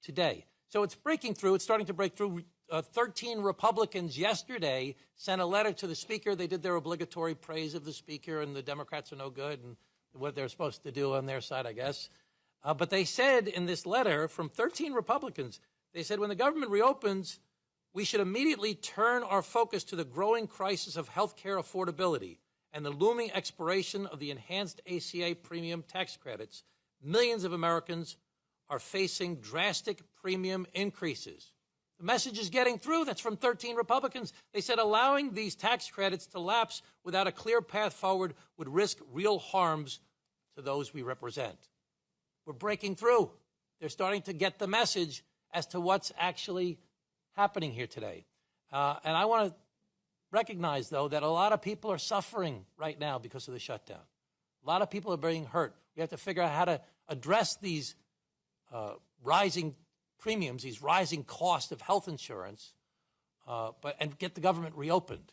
today. So it's breaking through. It's starting to break through. 13 Republicans yesterday sent a letter to the Speaker. They did their obligatory praise of the Speaker, and the Democrats are no good, and what they're supposed to do on their side, I guess. But they said in this letter from 13 Republicans, they said when the government reopens, we should immediately turn our focus to the growing crisis of health care affordability and the looming expiration of the enhanced ACA premium tax credits. Millions of Americans are facing drastic premium increases. The message is getting through. That's from 13 Republicans. They said allowing these tax credits to lapse without a clear path forward would risk real harms to those we represent. We're breaking through. They're starting to get the message as to what's actually happening here today. And I want to recognize, though, that a lot of people are suffering right now because of the shutdown. A lot of people are being hurt. We have to figure out how to address these rising premiums, these rising costs of health insurance, and get the government reopened.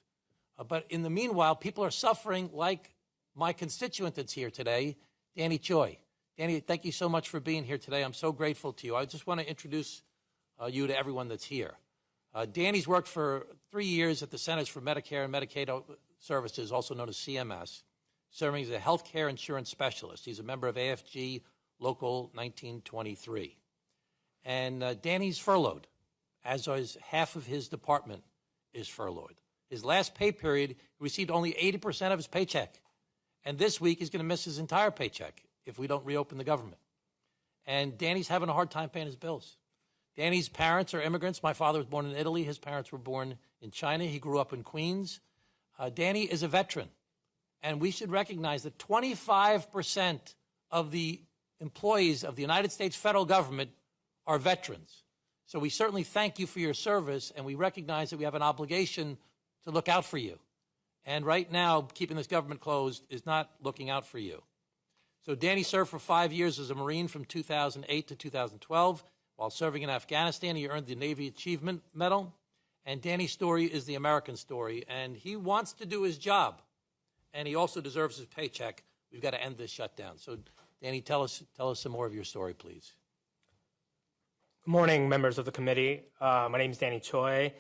But in the meanwhile, people are suffering like my constituent that's here today, Danny Choi. Danny, thank you so much for being here today. I'm so grateful to you. I just want to introduce you to everyone that's here. Danny's worked for 3 years at the Centers for Medicare and Medicaid Services, also known as CMS, serving as a health care insurance specialist. He's a member of AFG Local 1923. And Danny's furloughed, as is half of his department is furloughed. His last pay period, he received only 80% of his paycheck. And this week, he's going to miss his entire paycheck if we don't reopen the government. And Danny's having a hard time paying his bills. Danny's parents are immigrants. My father was born in Italy. His parents were born in China. He grew up in Queens. Danny is a veteran. And we should recognize that 25% of the employees of the United States federal government are veterans. So we certainly thank you for your service, and we recognize that we have an obligation to look out for you. And right now, keeping this government closed is not looking out for you. So Danny served for 5 years as a Marine from 2008 to 2012. While serving in Afghanistan, he earned the Navy Achievement Medal. And Danny's story is the American story, and he wants to do his job. And he also deserves his paycheck. We've got to end this shutdown. So, Danny, tell us some more of your story, please. Good morning, members of the committee. My name is Danny Choi,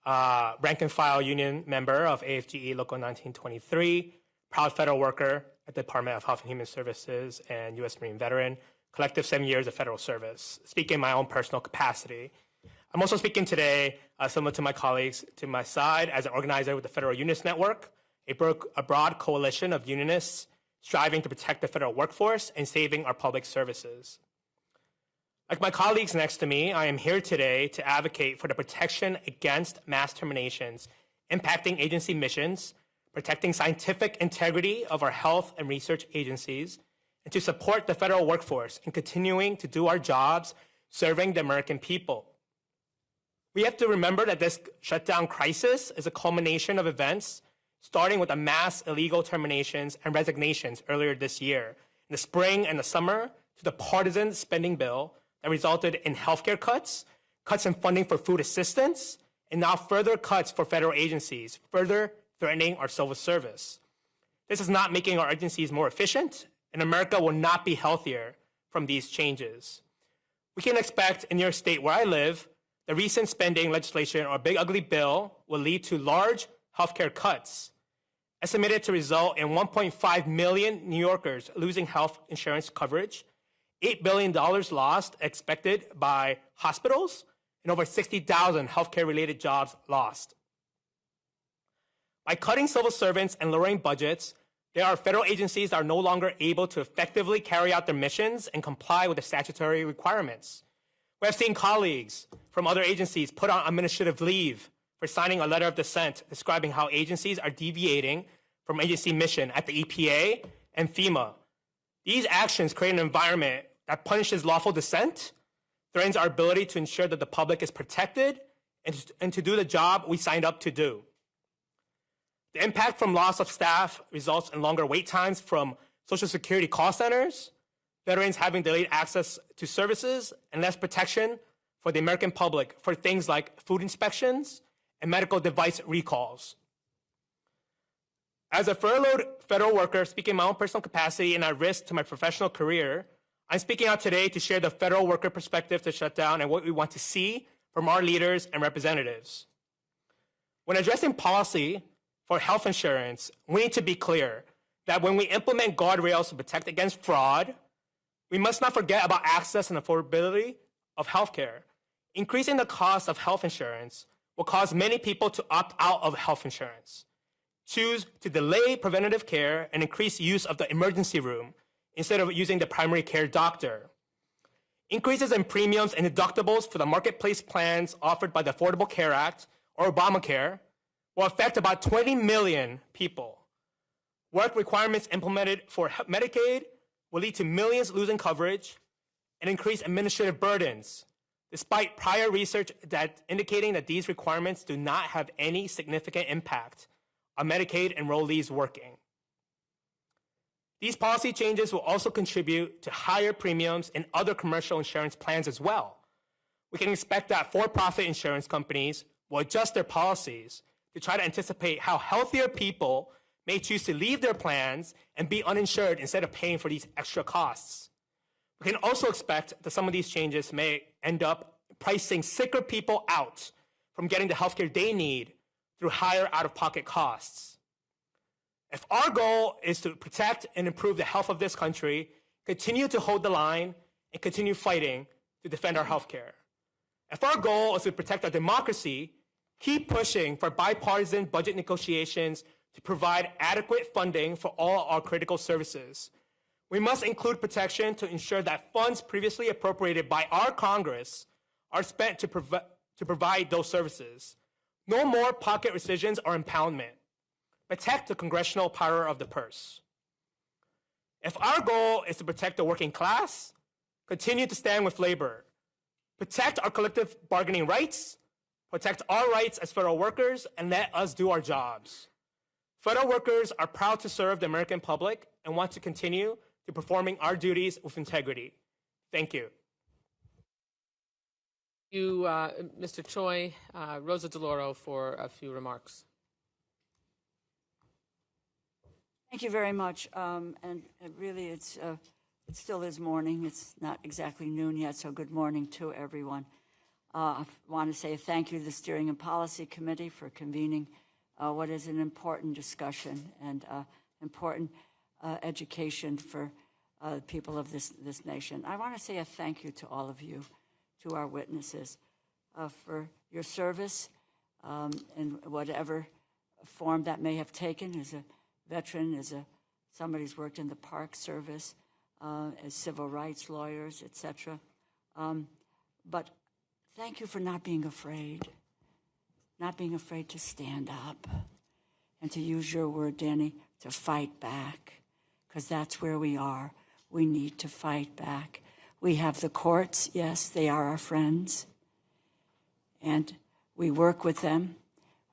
rank and file union member of AFGE Local 1923, proud federal worker at the Department of Health and Human Services and U.S. Marine veteran, collective 7 years of federal service. Speaking in my own personal capacity. I'm also speaking today, similar to my colleagues to my side, as an organizer with the Federal Unionists Network, a broad coalition of unionists striving to protect the federal workforce and saving our public services. Like my colleagues next to me, I am here today to advocate for the protection against mass terminations impacting agency missions, protecting scientific integrity of our health and research agencies, and to support the federal workforce in continuing to do our jobs serving the American people. We have to remember that this shutdown crisis is a culmination of events starting with the mass illegal terminations and resignations earlier this year, in the spring and the summer, to the partisan spending bill that resulted in healthcare cuts, cuts in funding for food assistance, and now further cuts for federal agencies, further threatening our civil service. This is not making our agencies more efficient, and America will not be healthier from these changes. We can expect in your state where I live, the recent spending legislation or big ugly bill will lead to large healthcare cuts, estimated to result in 1.5 million New Yorkers losing health insurance coverage, $8 billion lost expected by hospitals, and over 60,000 healthcare-related jobs lost. By cutting civil servants and lowering budgets, there are federal agencies that are no longer able to effectively carry out their missions and comply with the statutory requirements. We have seen colleagues from other agencies put on administrative leave for signing a letter of dissent describing how agencies are deviating from agency mission at the EPA and FEMA. These actions create an environment that punishes lawful dissent, threatens our ability to ensure that the public is protected, and to do the job we signed up to do. The impact from loss of staff results in longer wait times from Social Security call centers, veterans having delayed access to services, and less protection for the American public for things like food inspections and medical device recalls. As a furloughed federal worker speaking in my own personal capacity and at risk to my professional career, I'm speaking out today to share the federal worker perspective to shutdown and what we want to see from our leaders and representatives. When addressing policy for health insurance, we need to be clear that when we implement guardrails to protect against fraud, We must not forget about access and affordability of healthcare. Increasing the cost of health insurance will cause many people to opt out of health insurance, choose to delay preventative care, and increase use of the emergency room instead of using the primary care doctor. Increases in premiums and deductibles for the marketplace plans offered by the Affordable Care Act or Obamacare will affect about 20 million people. Work requirements implemented for Medicaid will lead to millions losing coverage and increase administrative burdens, despite prior research indicating that these requirements do not have any significant impact on Medicaid enrollees working. These policy changes will also contribute to higher premiums in other commercial insurance plans as well. We can expect that for-profit insurance companies will adjust their policies to try to anticipate how healthier people may choose to leave their plans and be uninsured instead of paying for these extra costs. We can also expect that some of these changes may end up pricing sicker people out from getting the healthcare they need through higher out-of-pocket costs. If our goal is to protect and improve the health of this country, continue to hold the line and continue fighting to defend our healthcare. If our goal is to protect our democracy, keep pushing for bipartisan budget negotiations to provide adequate funding for all our critical services. We must include protection to ensure that funds previously appropriated by our Congress are spent to provide those services. No more pocket rescissions or impoundment. Protect the congressional power of the purse. If our goal is to protect the working class, continue to stand with labor. Protect our collective bargaining rights, protect our rights as federal workers, and let us do our jobs. Federal workers are proud to serve the American public and want to continue to performing our duties with integrity. Thank you. Thank you, Mr. Choi. Rosa DeLauro for a few remarks. Thank you very much. And really, it still is morning. It's not exactly noon yet, so good morning to everyone. I want to say thank you to the Steering and Policy Committee for convening what is an important discussion and important education for people of this nation. I want to say a thank you to all of you, to our witnesses, for your service in whatever form that may have taken as a veteran, as somebody who's worked in the Park Service, as civil rights lawyers, etc. But thank you for not being afraid to stand up, and to use your word, Danny, to fight back, because that's where we are. We need to fight back. We have the courts, yes, they are our friends, and we work with them.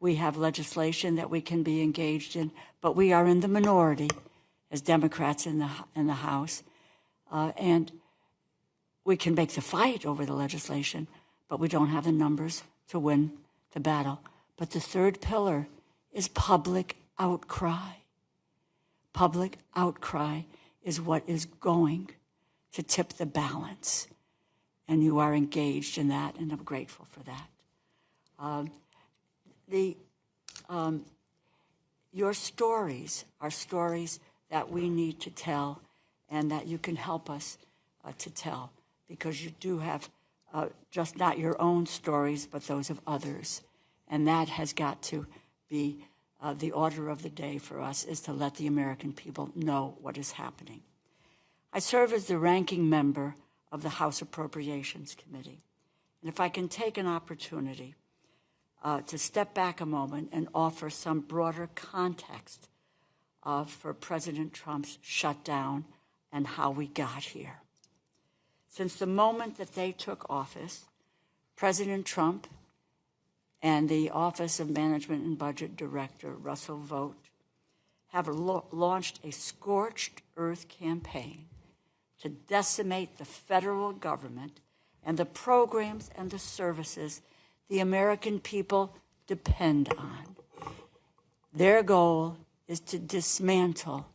We have legislation that we can be engaged in, but we are in the minority as Democrats in the House, and we can make the fight over the legislation, but we don't have the numbers to win the battle. But the third pillar is public outcry. Public outcry is what is going to tip the balance, and you are engaged in that, and I'm grateful for that. Your stories are stories that we need to tell, and that you can help us to tell, because you do have just not your own stories, but those of others. And that has got to be the order of the day for us, is to let the American people know what is happening. I serve as the ranking member of the House Appropriations Committee. And if I can take an opportunity to step back a moment and offer some broader context for President Trump's shutdown and how we got here. Since the moment that they took office, President Trump and the Office of Management and Budget Director, Russell Vought, have launched a scorched earth campaign to decimate the federal government and the programs and the services the American people depend on. Their goal is to dismantle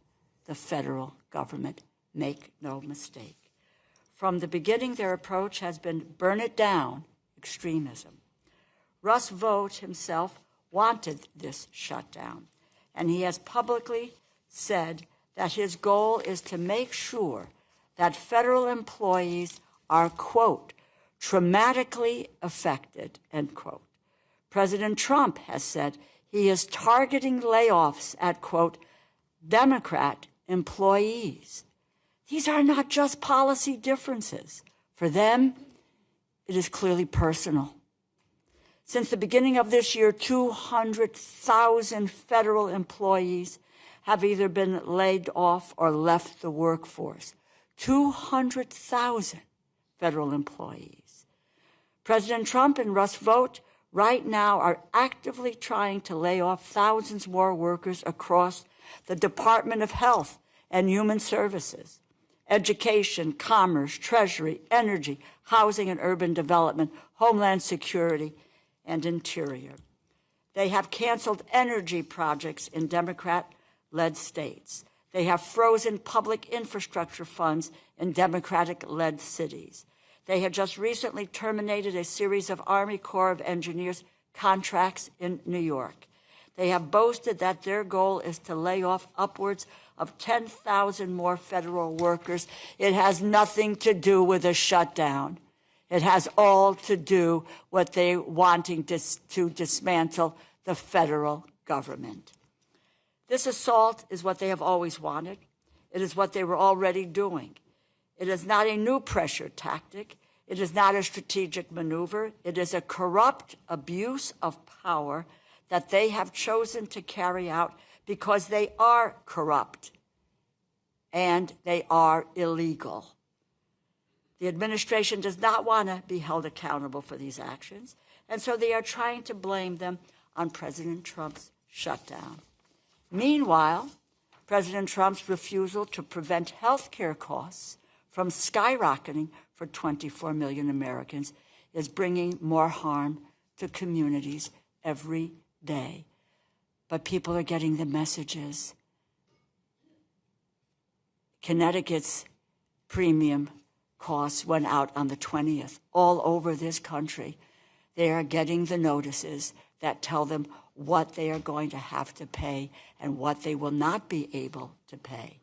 the federal government. Make no mistake. From the beginning, their approach has been burn it down extremism. Russ Vought himself wanted this shutdown, and he has publicly said that his goal is to make sure that federal employees are, quote, traumatically affected, end quote. President Trump has said he is targeting layoffs at, quote, Democrat employees. These are not just policy differences. For them, it is clearly personal. Since the beginning of this year, 200,000 federal employees have either been laid off or left the workforce. 200,000 federal employees. President Trump and Russ Vought right now are actively trying to lay off thousands more workers across the Department of Health and Human Services, Education, Commerce, Treasury, Energy, Housing and Urban Development, Homeland Security, and Interior. They have canceled energy projects in Democrat-led states. They have frozen public infrastructure funds in Democratic-led cities. They have just recently terminated a series of Army Corps of Engineers contracts in New York. They have boasted that their goal is to lay off upwards of 10,000 more federal workers. It has nothing to do with a shutdown. It has all to do with they wanting to dismantle the federal government. This assault is what they have always wanted. It is what they were already doing. It is not a new pressure tactic. It is not a strategic maneuver. It is a corrupt abuse of power that they have chosen to carry out because they are corrupt and they are illegal. The administration does not want to be held accountable for these actions, and so they are trying to blame them on President Trump's shutdown. Meanwhile, President Trump's refusal to prevent health care costs from skyrocketing for 24 million Americans is bringing more harm to communities every day. But people are getting the messages. Connecticut's premium costs went out on the 20th. All over this country, they are getting the notices that tell them what they are going to have to pay and what they will not be able to pay.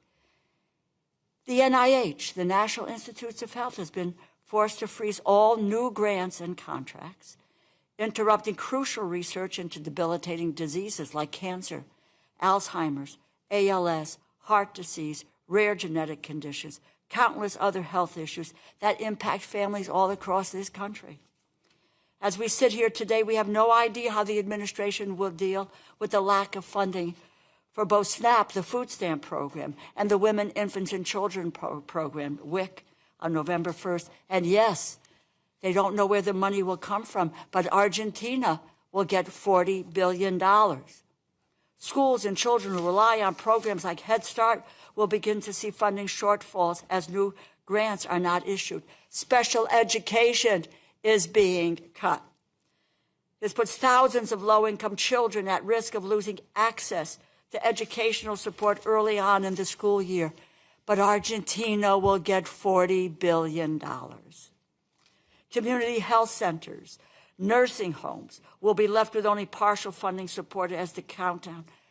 The NIH, the National Institutes of Health, has been forced to freeze all new grants and contracts, interrupting crucial research into debilitating diseases like cancer, Alzheimer's, ALS, heart disease, rare genetic conditions, countless other health issues that impact families all across this country. As we sit here today, we have no idea how the administration will deal with the lack of funding for both SNAP, the food stamp program, and the Women, Infants, and Children program, WIC, on November 1st. And yes, they don't know where the money will come from, but Argentina will get $40 billion. Schools and children who rely on programs like Head Start will begin to see funding shortfalls as new grants are not issued. Special education is being cut. This puts thousands of low-income children at risk of losing access to educational support early on in the school year. But Argentina will get $40 billion. Community health centers, nursing homes will be left with only partial funding support as the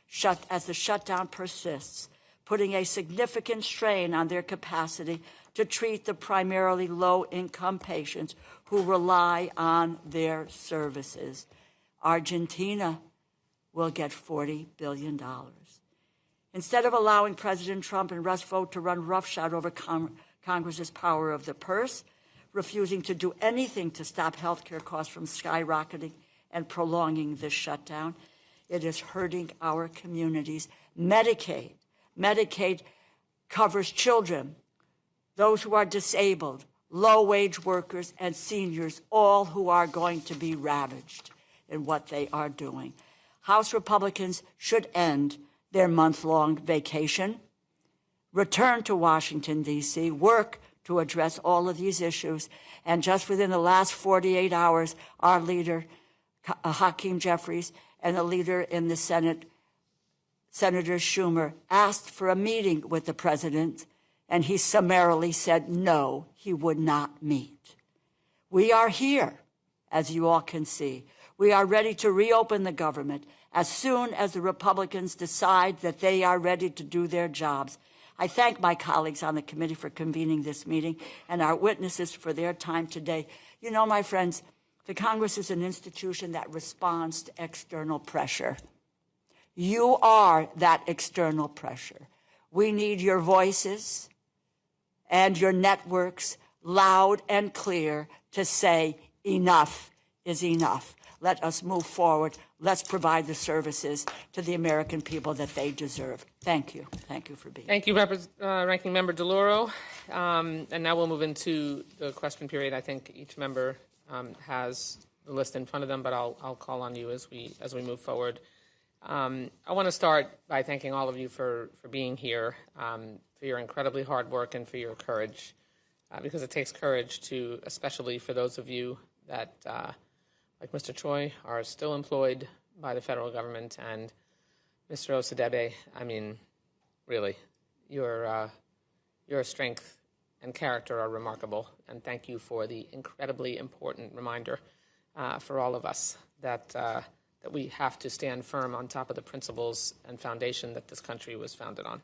shutdown persists, putting a significant strain on their capacity to treat the primarily low-income patients who rely on their services. Argentina will get $40 billion. Instead of allowing President Trump and Russ Vought to run roughshod over Congress's power of the purse, refusing to do anything to stop health care costs from skyrocketing and prolonging this shutdown, it is hurting our communities. Medicaid covers children, those who are disabled, low-wage workers, and seniors, all who are going to be ravaged in what they are doing. House Republicans should end their month-long vacation, return to Washington, D.C., work to address all of these issues. And just within the last 48 hours, our leader, Hakeem Jeffries, and the leader in the Senate, Senator Schumer, asked for a meeting with the president, and he summarily said no, he would not meet. We are here, as you all can see. We are ready to reopen the government as soon as the Republicans decide that they are ready to do their jobs. I thank my colleagues on the committee for convening this meeting and our witnesses for their time today. You know, my friends, the Congress is an institution that responds to external pressure. You are that external pressure. We need your voices and your networks loud and clear to say enough is enough. Let us move forward. Let's provide the services to the American people that they deserve. Thank you. Thank you for being here. Thank you, Ranking Member DeLauro. And now we'll move into the question period. I think each member has the list in front of them, but I'll call on you as we move forward. I want to start by thanking all of you for being here, for your incredibly hard work and for your courage, because it takes courage to, especially for those of you that, like Mr. Choi, are still employed by the federal government, and Mr. Osadebe, I mean, really, your strength and character are remarkable, and thank you for the incredibly important reminder for all of us that we have to stand firm on top of the principles and foundation that this country was founded on.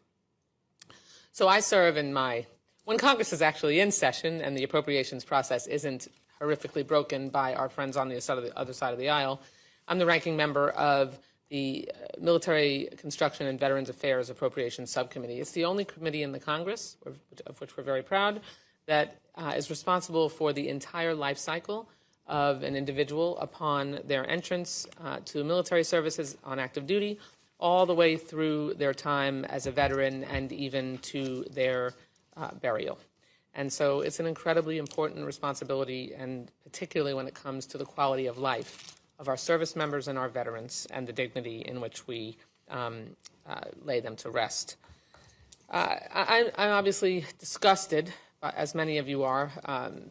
So I serve when Congress is actually in session and the appropriations process isn't horrifically broken by our friends on the other side of the aisle, I'm the ranking member of the Military Construction and Veterans Affairs Appropriations Subcommittee. It's the only committee in the Congress, of which we're very proud, that is responsible for the entire life cycle of an individual upon their entrance to military services on active duty, all the way through their time as a veteran and even to their burial. And so it's an incredibly important responsibility, and particularly when it comes to the quality of life of our service members and our veterans and the dignity in which we lay them to rest. I'm obviously disgusted, as many of you are,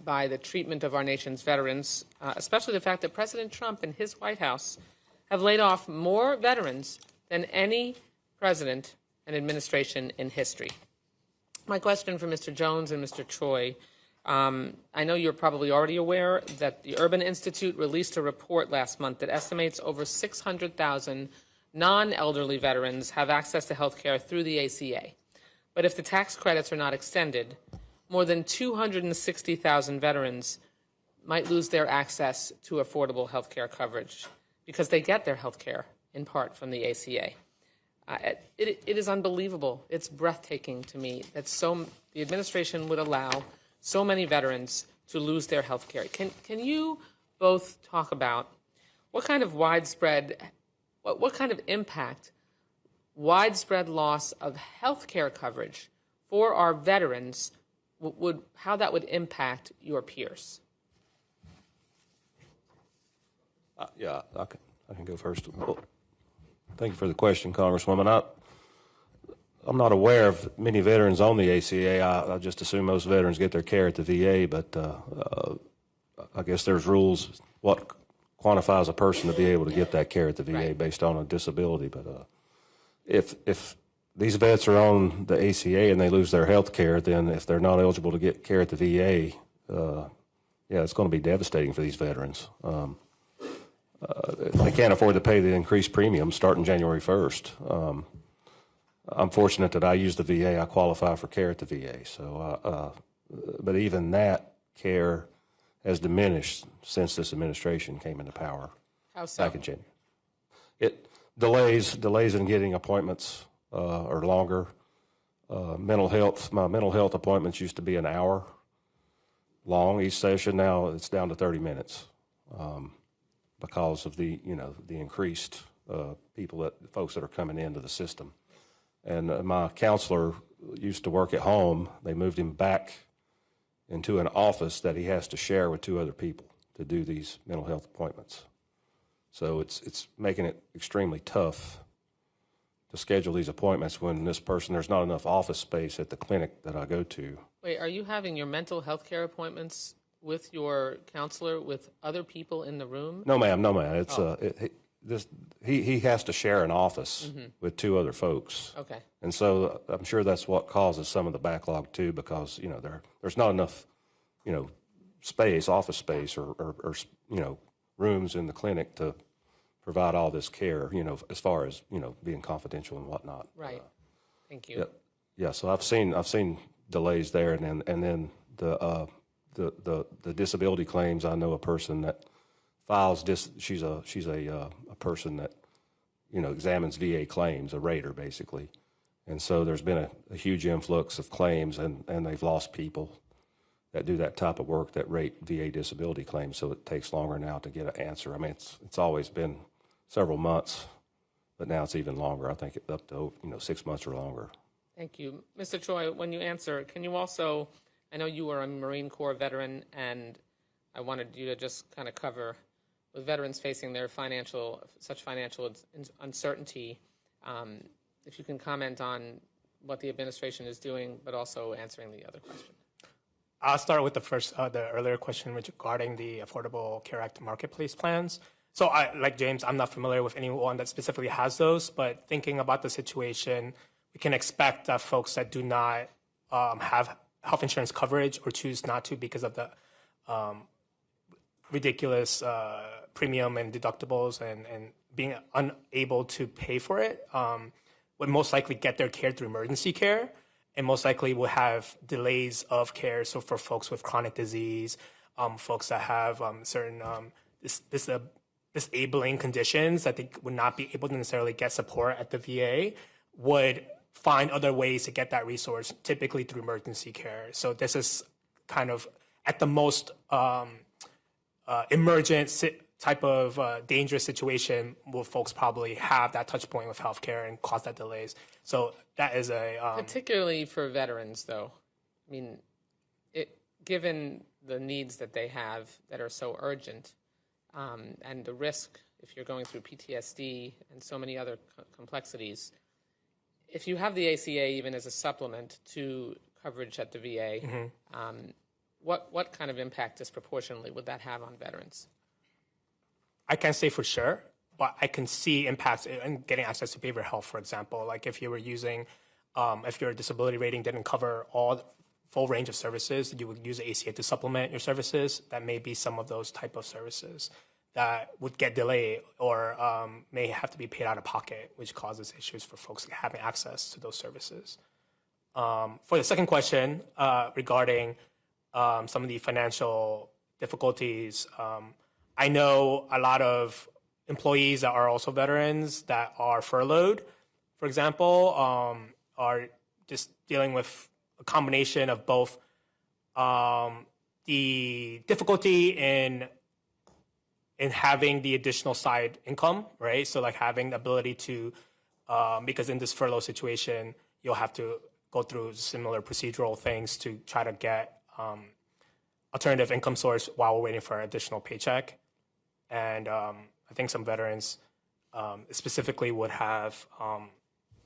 by the treatment of our nation's veterans, especially the fact that President Trump and his White House have laid off more veterans than any president and administration in history. My question for Mr. Jones and Mr. Choi, I know you're probably already aware that the Urban Institute released a report last month that estimates over 600,000 non-elderly veterans have access to health care through the ACA. But if the tax credits are not extended, more than 260,000 veterans might lose their access to affordable health care coverage because they get their health care in part from the ACA. It is unbelievable. It's breathtaking to me that the administration would allow so many veterans to lose their health care. Can you both talk about what kind of impact widespread loss of health care coverage for our veterans how that would impact your peers? Yeah, I can go first. Well, thank you for the question, Congresswoman. I'm not aware of many veterans on the ACA. I just assume most veterans get their care at the VA, but I guess there's rules what quantifies a person to be able to get that care at the VA based on a disability. But if these vets are on the ACA and they lose their health care, then if they're not eligible to get care at the VA, it's going to be devastating for these veterans. They can't afford to pay the increased premium starting January 1st. I'm fortunate that I use the VA. I qualify for care at the VA. So, but even that care has diminished since this administration came into power. How so? Back in January. Delays in getting appointments are longer. My mental health appointments used to be an hour long each session. Now it's down to 30 minutes. Because of the increased folks that are coming into the system. And my counselor used to work at home. They moved him back into an office that he has to share with 2 other people to do these mental health appointments. So it's making it extremely tough to schedule these appointments when there's not enough office space at the clinic that I go to. Wait, are you having your mental health care appointments with your counselor with other people in the room? No, ma'am. It's he has to share an office with 2 other folks. Okay. And so I'm sure that's what causes some of the backlog too, because there's not enough office space or rooms in the clinic to provide all this care, as far as being confidential and whatnot. Right. Thank you. Yeah, so I've seen delays there, and then the disability claims. I know a person that files she's a person that examines VA claims, a rater basically, and so there's been a huge influx of claims, and they've lost people that do that type of work that rate VA disability claims. So it takes longer now to get an answer. I mean, it's always been several months, but now it's even longer. I think it's up to 6 months or longer. Thank you. Mr. Choi, when you answer, can you also, I know you were a Marine Corps veteran, and I wanted you to just kind of cover, with veterans facing their such financial uncertainty, if you can comment on what the administration is doing, but also answering the other question. I'll start with the earlier question regarding the Affordable Care Act marketplace plans. So like James, I'm not familiar with anyone that specifically has those, but thinking about the situation, we can expect that folks that do not have health insurance coverage or choose not to because of the ridiculous premium and deductibles and being unable to pay for it would most likely get their care through emergency care, and most likely will have delays of care. So for folks with chronic disease, folks that have certain disabling conditions that they would not be able to necessarily get support at the VA, would find other ways to get that resource, typically through emergency care. So this is kind of at the most emergent type of dangerous situation where folks probably have that touch point with healthcare and cause that delays. So that is particularly for veterans, though. I mean, given the needs that they have that are so urgent, and the risk if you're going through PTSD and so many other complexities, if you have the ACA even as a supplement to coverage at the VA, what kind of impact disproportionately would that have on veterans? I can't say for sure, but I can see impacts in getting access to behavioral health, for example. Like if you were using, if your disability rating didn't cover all the full range of services, you would use the ACA to supplement your services. That may be some of those type of services that would get delayed or may have to be paid out of pocket, which causes issues for folks having access to those services. For the second question regarding some of the financial difficulties, I know a lot of employees that are also veterans that are furloughed, for example, are just dealing with a combination of both the difficulty in having the additional side income, right? So like having the ability to, because in this furlough situation, you'll have to go through similar procedural things to try to get alternative income source while we're waiting for an additional paycheck. And I think some veterans specifically would have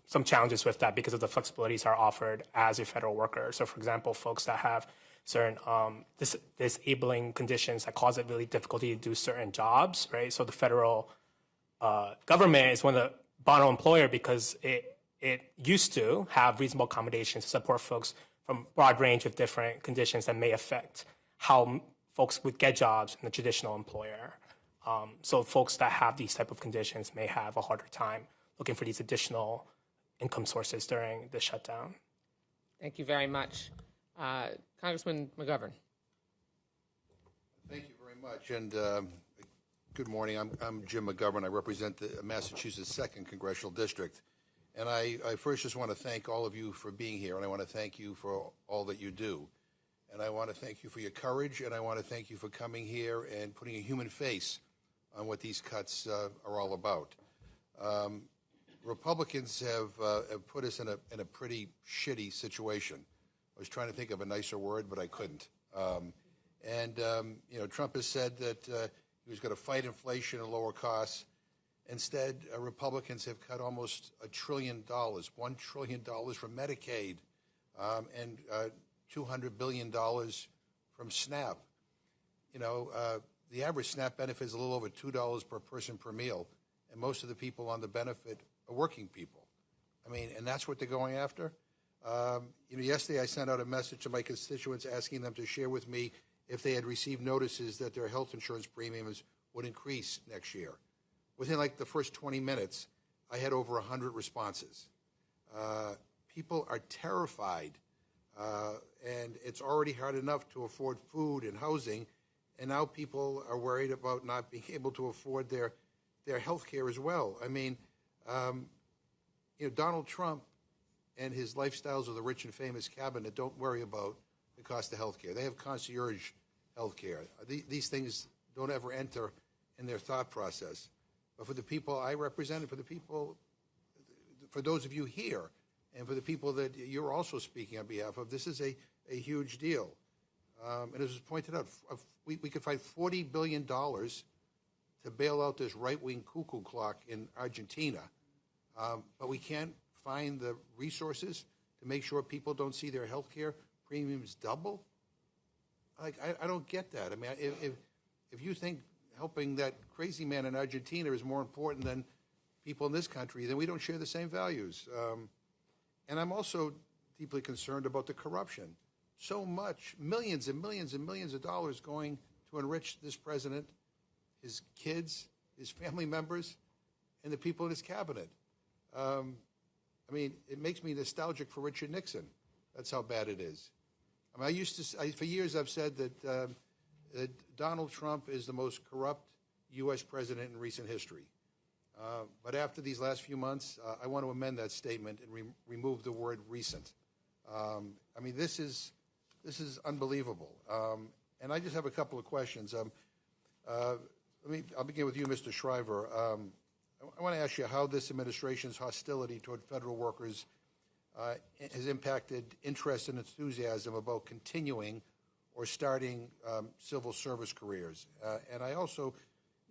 some challenges with that because of the flexibilities are offered as a federal worker. So for example, folks that have certain disabling conditions that cause it really difficulty to do certain jobs, right? So the federal government is one of the bottom employer because it used to have reasonable accommodations to support folks from a broad range of different conditions that may affect how folks would get jobs in the traditional employer. So folks that have these type of conditions may have a harder time looking for these additional income sources during the shutdown. Thank you very much. Congressman McGovern. Thank you very much, and good morning. I'm Jim McGovern. I represent the Massachusetts 2nd Congressional District, and I first just want to thank all of you for being here, and I want to thank you for all that you do. And I want to thank you for your courage, and I want to thank you for coming here and putting a human face on what these cuts are all about. Republicans have put us in a pretty shitty situation. I was trying to think of a nicer word, but I couldn't. Trump has said that he was going to fight inflation and lower costs. Instead, Republicans have cut almost $1 trillion, $1 trillion from Medicaid, and $200 billion from SNAP. The average SNAP benefit is a little over $2 per person per meal, and most of the people on the benefit are working people. I mean, and that's what they're going after. Yesterday I sent out a message to my constituents asking them to share with me if they had received notices that their health insurance premiums would increase next year. Within like the first 20 minutes, I had over 100 responses. people are terrified, and it's already hard enough to afford food and housing, and now people are worried about not being able to afford their health care as well. I mean, Donald Trump and his lifestyles of the rich and famous cabinet don't worry about the cost of health care. They have concierge health care. These things don't ever enter in their thought process. But for the people I represent, and for those of you here, and for the people that you're also speaking on behalf of, this is a huge deal. And as was pointed out, we could find $40 billion to bail out this right-wing cuckoo clock in Argentina, but we can't find the resources to make sure people don't see their health care premiums double. Like, I don't get that. I mean, if you think helping that crazy man in Argentina is more important than people in this country, then we don't share the same values. And I'm also deeply concerned about the corruption. So much, millions and millions and millions of dollars going to enrich this president, his kids, his family members, and the people in his cabinet. I mean, it makes me nostalgic for Richard Nixon. That's how bad it is. I mean, for years I've said that Donald Trump is the most corrupt U.S. president in recent history. But after these last few months, I want to amend that statement and remove the word recent. I mean, this is unbelievable. And I just have a couple of questions. I'll begin with you, Mr. Shriver. I want to ask you how this administration's hostility toward federal workers has impacted interest and enthusiasm about continuing or starting civil service careers. And I also,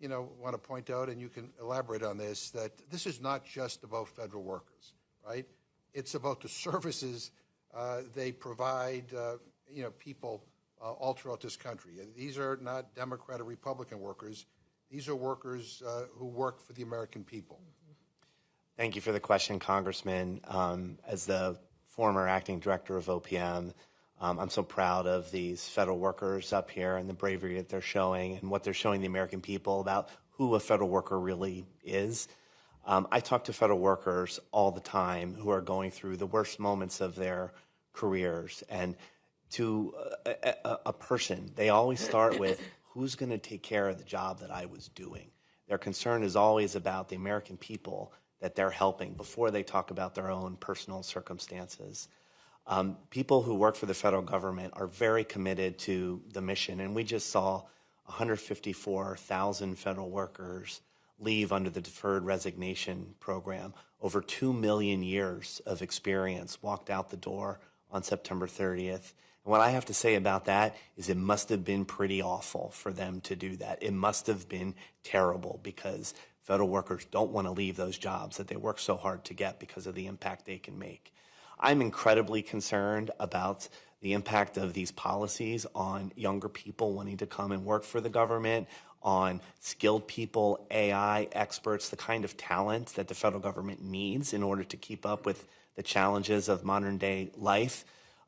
want to point out, and you can elaborate on this, that this is not just about federal workers, right? It's about the services they provide, people all throughout this country. These are not Democrat or Republican workers. These are workers who work for the American people. Thank you for the question, Congressman. As the former acting director of OPM, I'm so proud of these federal workers up here and the bravery that they're showing and what they're showing the American people about who a federal worker really is. I talk to federal workers all the time who are going through the worst moments of their careers. And to a person, they always start with, who's going to take care of the job that I was doing? Their concern is always about the American people that they're helping before they talk about their own personal circumstances. People who work for the federal government are very committed to the mission, and we just saw 154,000 federal workers leave under the deferred resignation program. Over 2 million years of experience walked out the door on September 30th. And what I have to say about that is it must have been pretty awful for them to do that. It must have been terrible because federal workers don't want to leave those jobs that they work so hard to get because of the impact they can make. I'm incredibly concerned about the impact of these policies on younger people wanting to come and work for the government, on skilled people, AI experts, the kind of talent that the federal government needs in order to keep up with the challenges of modern day life.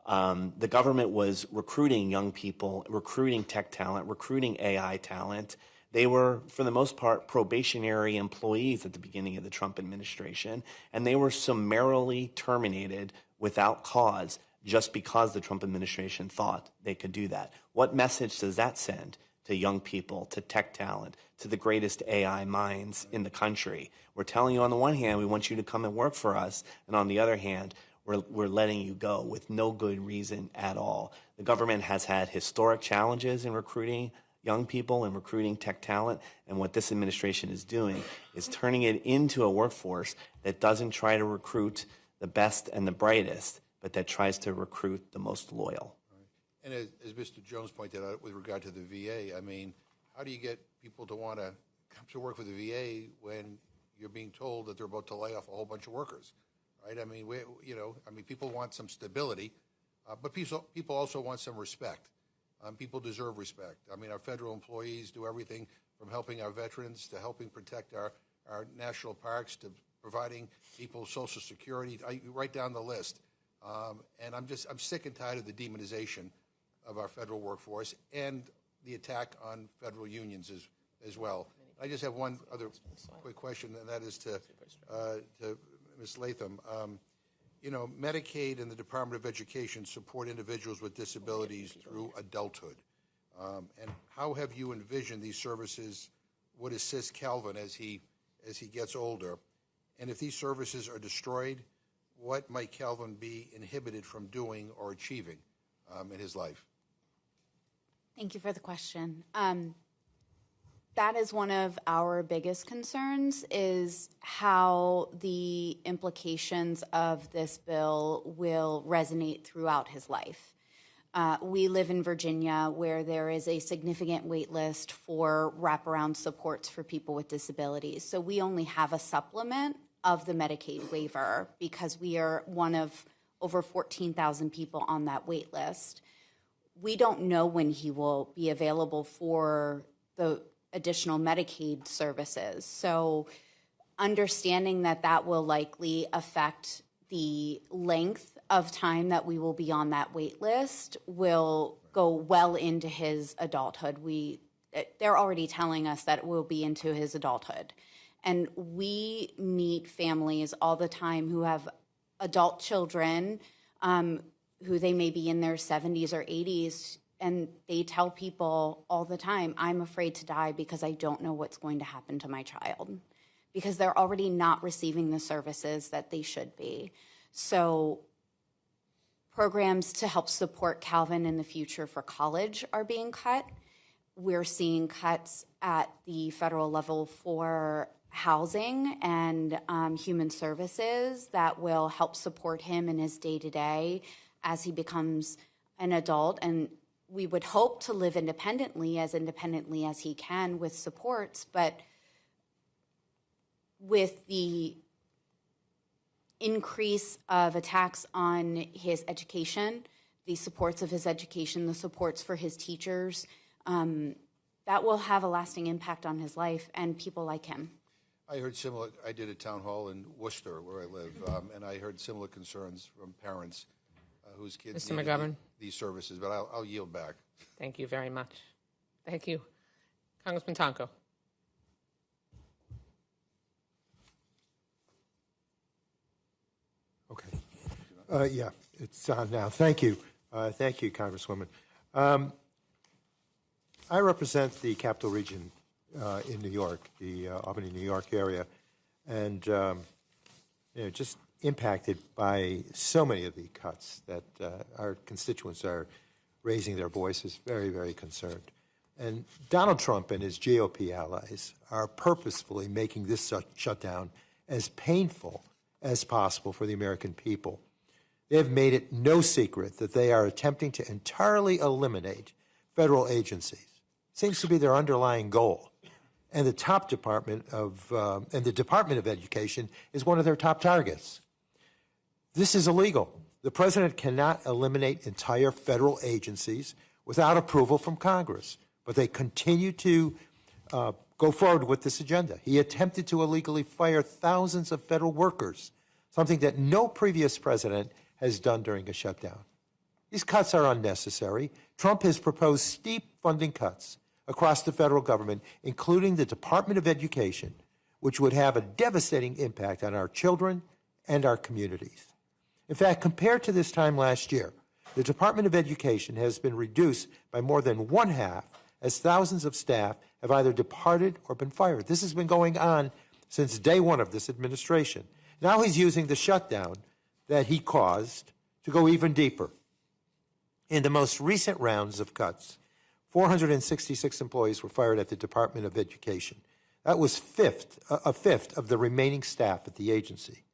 The government was recruiting young people, recruiting tech talent, recruiting AI talent. They were, for the most part, probationary employees at the beginning of the Trump administration, and they were summarily terminated without cause just because the Trump administration thought they could do that. What message does that send to young people, to tech talent, to the greatest AI minds in the country? We're telling you on the one hand, we want you to come and work for us, and on the other hand, we're letting you go with no good reason at all. The government has had historic challenges in recruiting young people and recruiting tech talent, and what this administration is doing is turning it into a workforce that doesn't try to recruit the best and the brightest, but that tries to recruit the most loyal. And as Mr. Jones pointed out with regard to the VA, I mean, how do you get people to want to come to work for the VA when you're being told that they're about to lay off a whole bunch of workers, right? I mean, people want some stability, but people also want some respect. People deserve respect. I mean, our federal employees do everything from helping our veterans to helping protect our national parks to providing people Social Security, right down the list. And I'm sick and tired of the demonization of our federal workforce and the attack on federal unions as well. I just have one other quick question, and that is to Ms. Latham. You know, Medicaid and the Department of Education support individuals with disabilities through adulthood. And how have you envisioned these services would assist Calvin as he gets older? And if these services are destroyed, what might Calvin be inhibited from doing or achieving in his life? Thank you for the question. That is one of our biggest concerns, is how the implications of this bill will resonate throughout his life. We live in Virginia, where there is a significant wait list for wraparound supports for people with disabilities. So we only have a supplement of the Medicaid waiver because we are one of over 14,000 people on that wait list. We don't know when he will be available for the additional Medicaid services. So understanding that that will likely affect the length of time that we will be on that wait list will go well into his adulthood. They're already telling us that it will be into his adulthood. And we meet families all the time who have adult children who they may be in their 70s or 80s, and they tell people all the time, I'm afraid to die because I don't know what's going to happen to my child, because they're already not receiving the services that they should be. So programs to help support Calvin in the future for college are being cut. We're seeing cuts at the federal level for housing and human services that will help support him in his day-to-day as he becomes an adult. And we would hope to live independently as he can with supports, but with the increase of attacks on his education, the supports of his education, the supports for his teachers, that will have a lasting impact on his life and people like him. I heard similar. I did a town hall in Worcester, where I live, and I heard similar concerns from parents whose kids Mr. needed McGovern. These services. But I'll yield back. Thank you very much. Thank you. Congressman Tonko. Okay. Yeah, it's on now. Thank you. Thank you, Congresswoman. I represent the Capital Region in New York, the Albany, New York area, and just impacted by so many of the cuts that our constituents are raising their voices, very, very concerned. And Donald Trump and his GOP allies are purposefully making this shutdown as painful as possible for the American people. They have made it no secret that they are attempting to entirely eliminate federal agencies. Seems to be their underlying goal. And the Department of Education is one of their top targets. This is illegal. The president cannot eliminate entire federal agencies without approval from Congress, but they continue to go forward with this agenda. He attempted to illegally fire thousands of federal workers, something that no previous president has done during a shutdown. These cuts are unnecessary. Trump has proposed steep funding cuts across the federal government, including the Department of Education, which would have a devastating impact on our children and our communities. In fact, compared to this time last year, the Department of Education has been reduced by more than one-half, as thousands of staff have either departed or been fired. This has been going on since day one of this administration. Now he's using the shutdown that he caused to go even deeper. In the most recent rounds of cuts, 466 employees were fired at the Department of Education. That was a fifth of the remaining staff at the agency.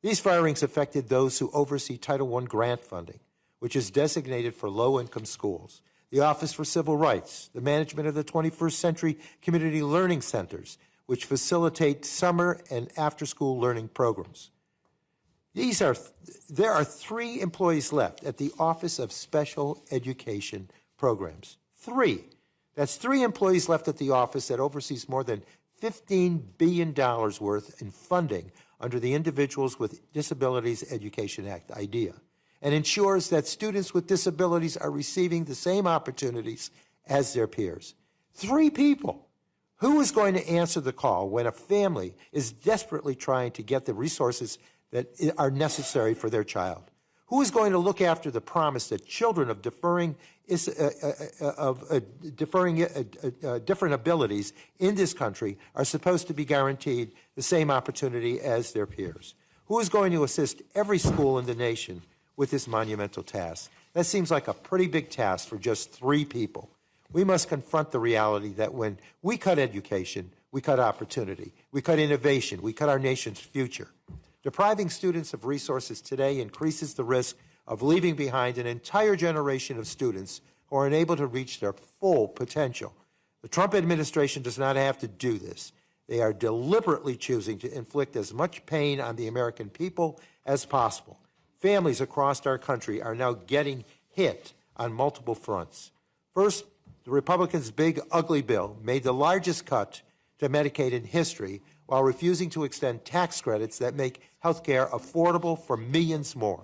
These firings affected those who oversee Title I grant funding, which is designated for low-income schools, the Office for Civil Rights, the management of the 21st Century Community Learning Centers, which facilitate summer and after-school learning programs. There are 3 employees left at the Office of Special Education Programs. 3. That's 3 employees left at the office that oversees more than $15 billion worth in funding under the Individuals with Disabilities Education Act, IDEA, and ensures that students with disabilities are receiving the same opportunities as their peers. 3 people. Who is going to answer the call when a family is desperately trying to get the resources that are necessary for their child? Who is going to look after the promise that children of different abilities in this country are supposed to be guaranteed the same opportunity as their peers? Who is going to assist every school in the nation with this monumental task? That seems like a pretty big task for just 3 people. We must confront the reality that when we cut education, we cut opportunity, we cut innovation, we cut our nation's future. Depriving students of resources today increases the risk of leaving behind an entire generation of students who are unable to reach their full potential. The Trump administration does not have to do this. They are deliberately choosing to inflict as much pain on the American people as possible. Families across our country are now getting hit on multiple fronts. First, the Republicans' big, ugly bill made the largest cut to Medicaid in history while refusing to extend tax credits that make health care affordable for millions more.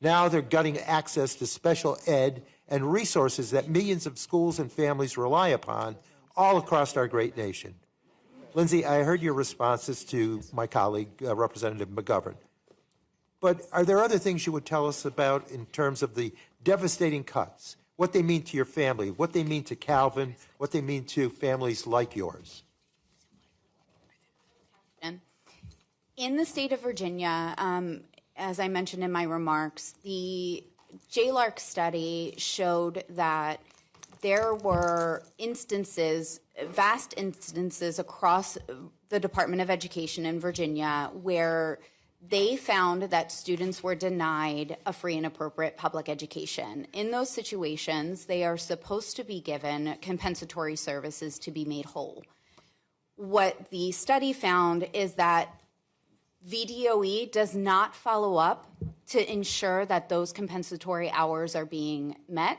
Now they're gutting access to special ed and resources that millions of schools and families rely upon all across our great nation. Lindsay, I heard your responses to my colleague, Representative McGovern. But are there other things you would tell us about in terms of the devastating cuts, what they mean to your family, what they mean to Calvin, what they mean to families like yours? In the state of Virginia, as I mentioned in my remarks, the JLARC study showed that there were instances, vast instances across the Department of Education in Virginia where they found that students were denied a free and appropriate public education. In those situations, they are supposed to be given compensatory services to be made whole. What the study found is that VDOE does not follow up to ensure that those compensatory hours are being met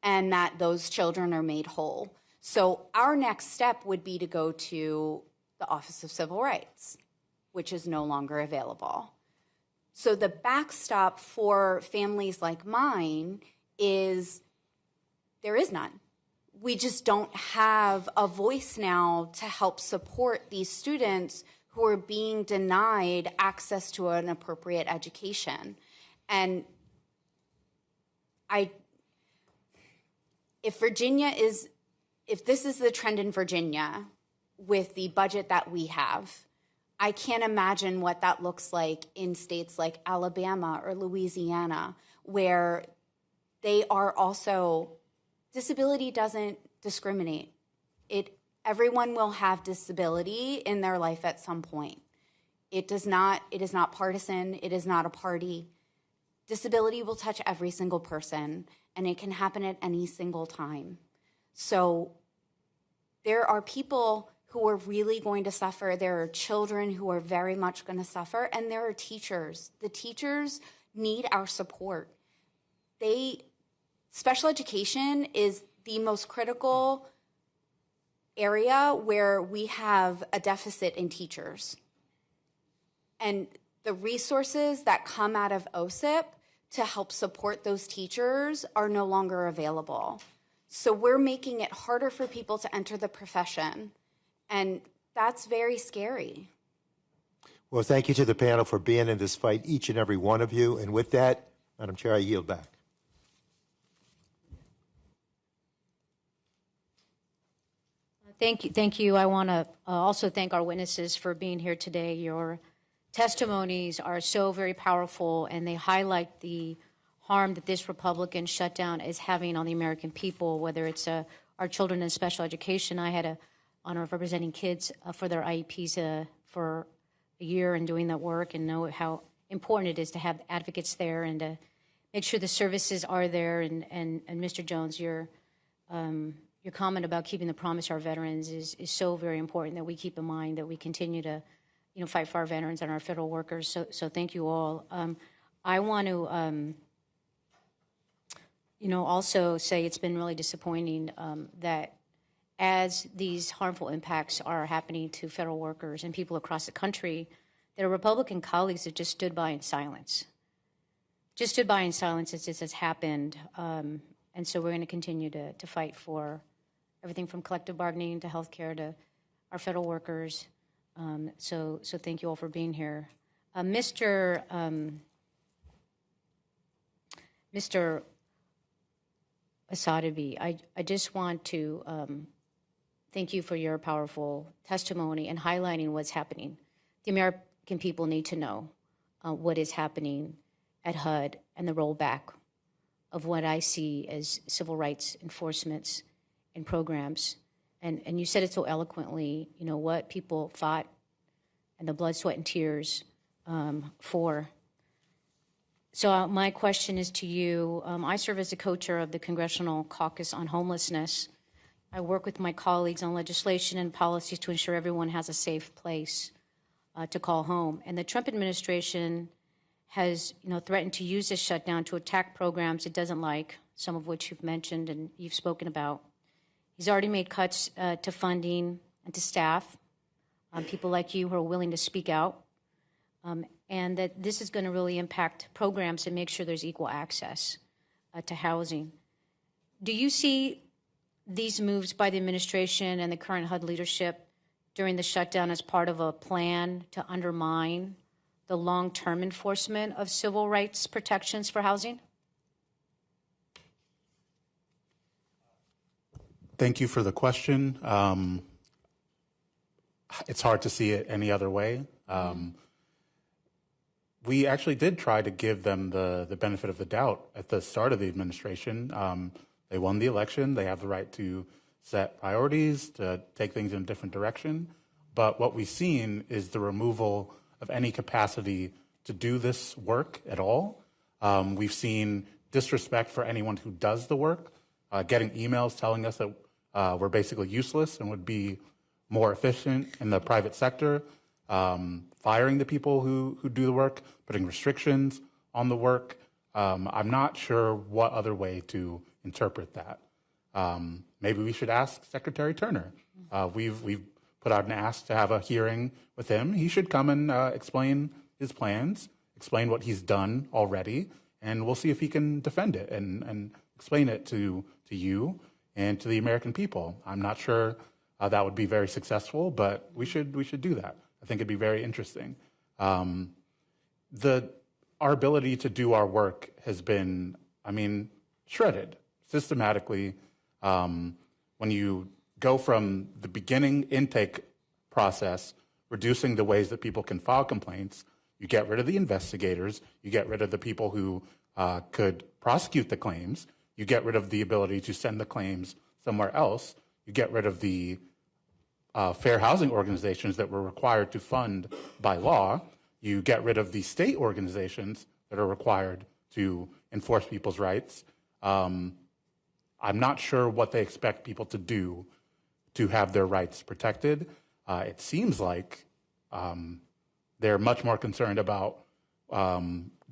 and that those children are made whole. So our next step would be to go to the Office of Civil Rights, which is no longer available. So the backstop for families like mine is there is none. We just don't have a voice now to help support these students who are being denied access to an appropriate education. And if this is the trend in Virginia with the budget that we have, I can't imagine what that looks like in states like Alabama or Louisiana, where they are also, disability doesn't discriminate. Everyone will have disability in their life at some point. It is not partisan, it is not a party. Disability will touch every single person, and it can happen at any single time. So there are people who are really going to suffer. There are children who are very much going to suffer, and there are teachers. The teachers need our support. Special education is the most critical area where we have a deficit in teachers. And the resources that come out of OSIP to help support those teachers are no longer available. So we're making it harder for people to enter the profession, and that's very scary. Well, thank you to the panel for being in this fight, each and every one of you. And with that, Madam Chair, I yield back. Thank you. I want to also thank our witnesses for being here today. Your testimonies are so very powerful, and they highlight the harm that this Republican shutdown is having on the American people, whether it's our children in special education. I had an honor of representing kids for their IEPs for a year and doing that work, and know how important it is to have advocates there and to make sure the services are there. And Mr. Jones, your comment about keeping the promise to our veterans is so very important, that we keep in mind that we continue to fight for our veterans and our federal workers. So thank you all. I want to also say it's been really disappointing that as these harmful impacts are happening to federal workers and people across the country, that our Republican colleagues have just stood by in silence. Just stood by in silence as this has happened. And so we're going to continue to fight for everything from collective bargaining to health care to our federal workers. So thank you all for being here. Mr. Asadabi, I just want to thank you for your powerful testimony and highlighting what's happening. The American people need to know what is happening at HUD and the rollback of what I see as civil rights enforcements and programs. And you said it so eloquently, you know, what people fought and the blood, sweat, and tears for. So my question is to you. I serve as the co-chair of the Congressional Caucus on Homelessness. I work with my colleagues on legislation and policies to ensure everyone has a safe place to call home. And the Trump administration has, you know, threatened to use this shutdown to attack programs it doesn't like, some of which you've mentioned and you've spoken about. He's already made cuts to funding and to staff, people like you who are willing to speak out, and that this is going to really impact programs and make sure there's equal access to housing. Do you see these moves by the administration and the current HUD leadership during the shutdown as part of a plan to undermine the long-term enforcement of civil rights protections for housing? Thank you for the question. It's hard to see it any other way. We actually did try to give them the benefit of the doubt at the start of the administration. They won the election. They have the right to set priorities, to take things in a different direction. But what we've seen is the removal of any capacity to do this work at all. We've seen disrespect for anyone who does the work, getting emails telling us that we're basically useless and would be more efficient in the private sector, firing the people who do the work, putting restrictions on the work. I'm not sure what other way to interpret that. Maybe we should ask Secretary Turner. We've put out an ask to have a hearing with him. He should come and explain his plans, explain what he's done already, and we'll see if he can defend it and explain it to you and to the American people. I'm not sure that would be very successful, but we should do that. I think it'd be very interesting. Our ability to do our work has been, shredded systematically. When you go from the beginning intake process, reducing the ways that people can file complaints, you get rid of the investigators, you get rid of the people who could prosecute the claims, you get rid of the ability to send the claims somewhere else, you get rid of the fair housing organizations that were required to fund by law, you get rid of the state organizations that are required to enforce people's rights. I'm not sure what they expect people to do to have their rights protected. It seems like they're much more concerned about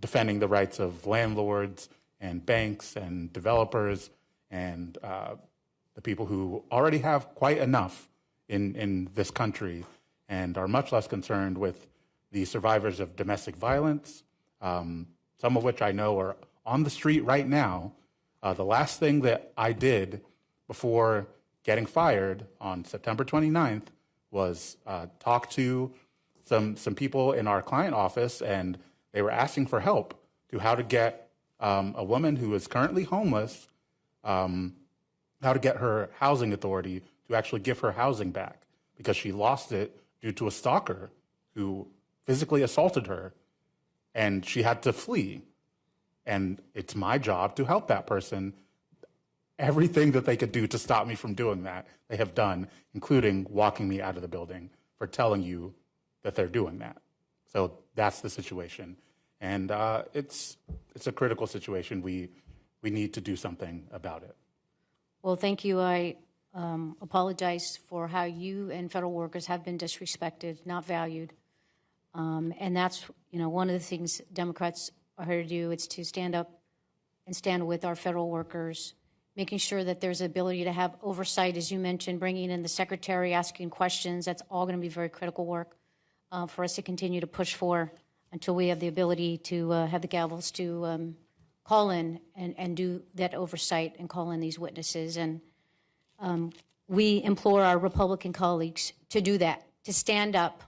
defending the rights of landlords and banks and developers and the people who already have quite enough in this country and are much less concerned with the survivors of domestic violence, some of which I know are on the street right now. The last thing that I did before getting fired on September 29th was talk to some people in our client office, and they were asking for help to how to get a woman who is currently homeless, how to get her housing authority to actually give her housing back because she lost it due to a stalker who physically assaulted her, and she had to flee. And it's my job to help that person. Everything that they could do to stop me from doing that, they have done, including walking me out of the building for telling you that they're doing that. So that's the situation. And it's a critical situation. We need to do something about it. Well, thank you. I apologize for how you and federal workers have been disrespected, not valued. And that's, one of the things Democrats are here to do. It's to stand up and stand with our federal workers, making sure that there's ability to have oversight, as you mentioned, bringing in the secretary, asking questions. That's all going to be very critical work for us to continue to push for until we have the ability to have the gavels to call in and do that oversight and call in these witnesses. And we implore our Republican colleagues to do that, to stand up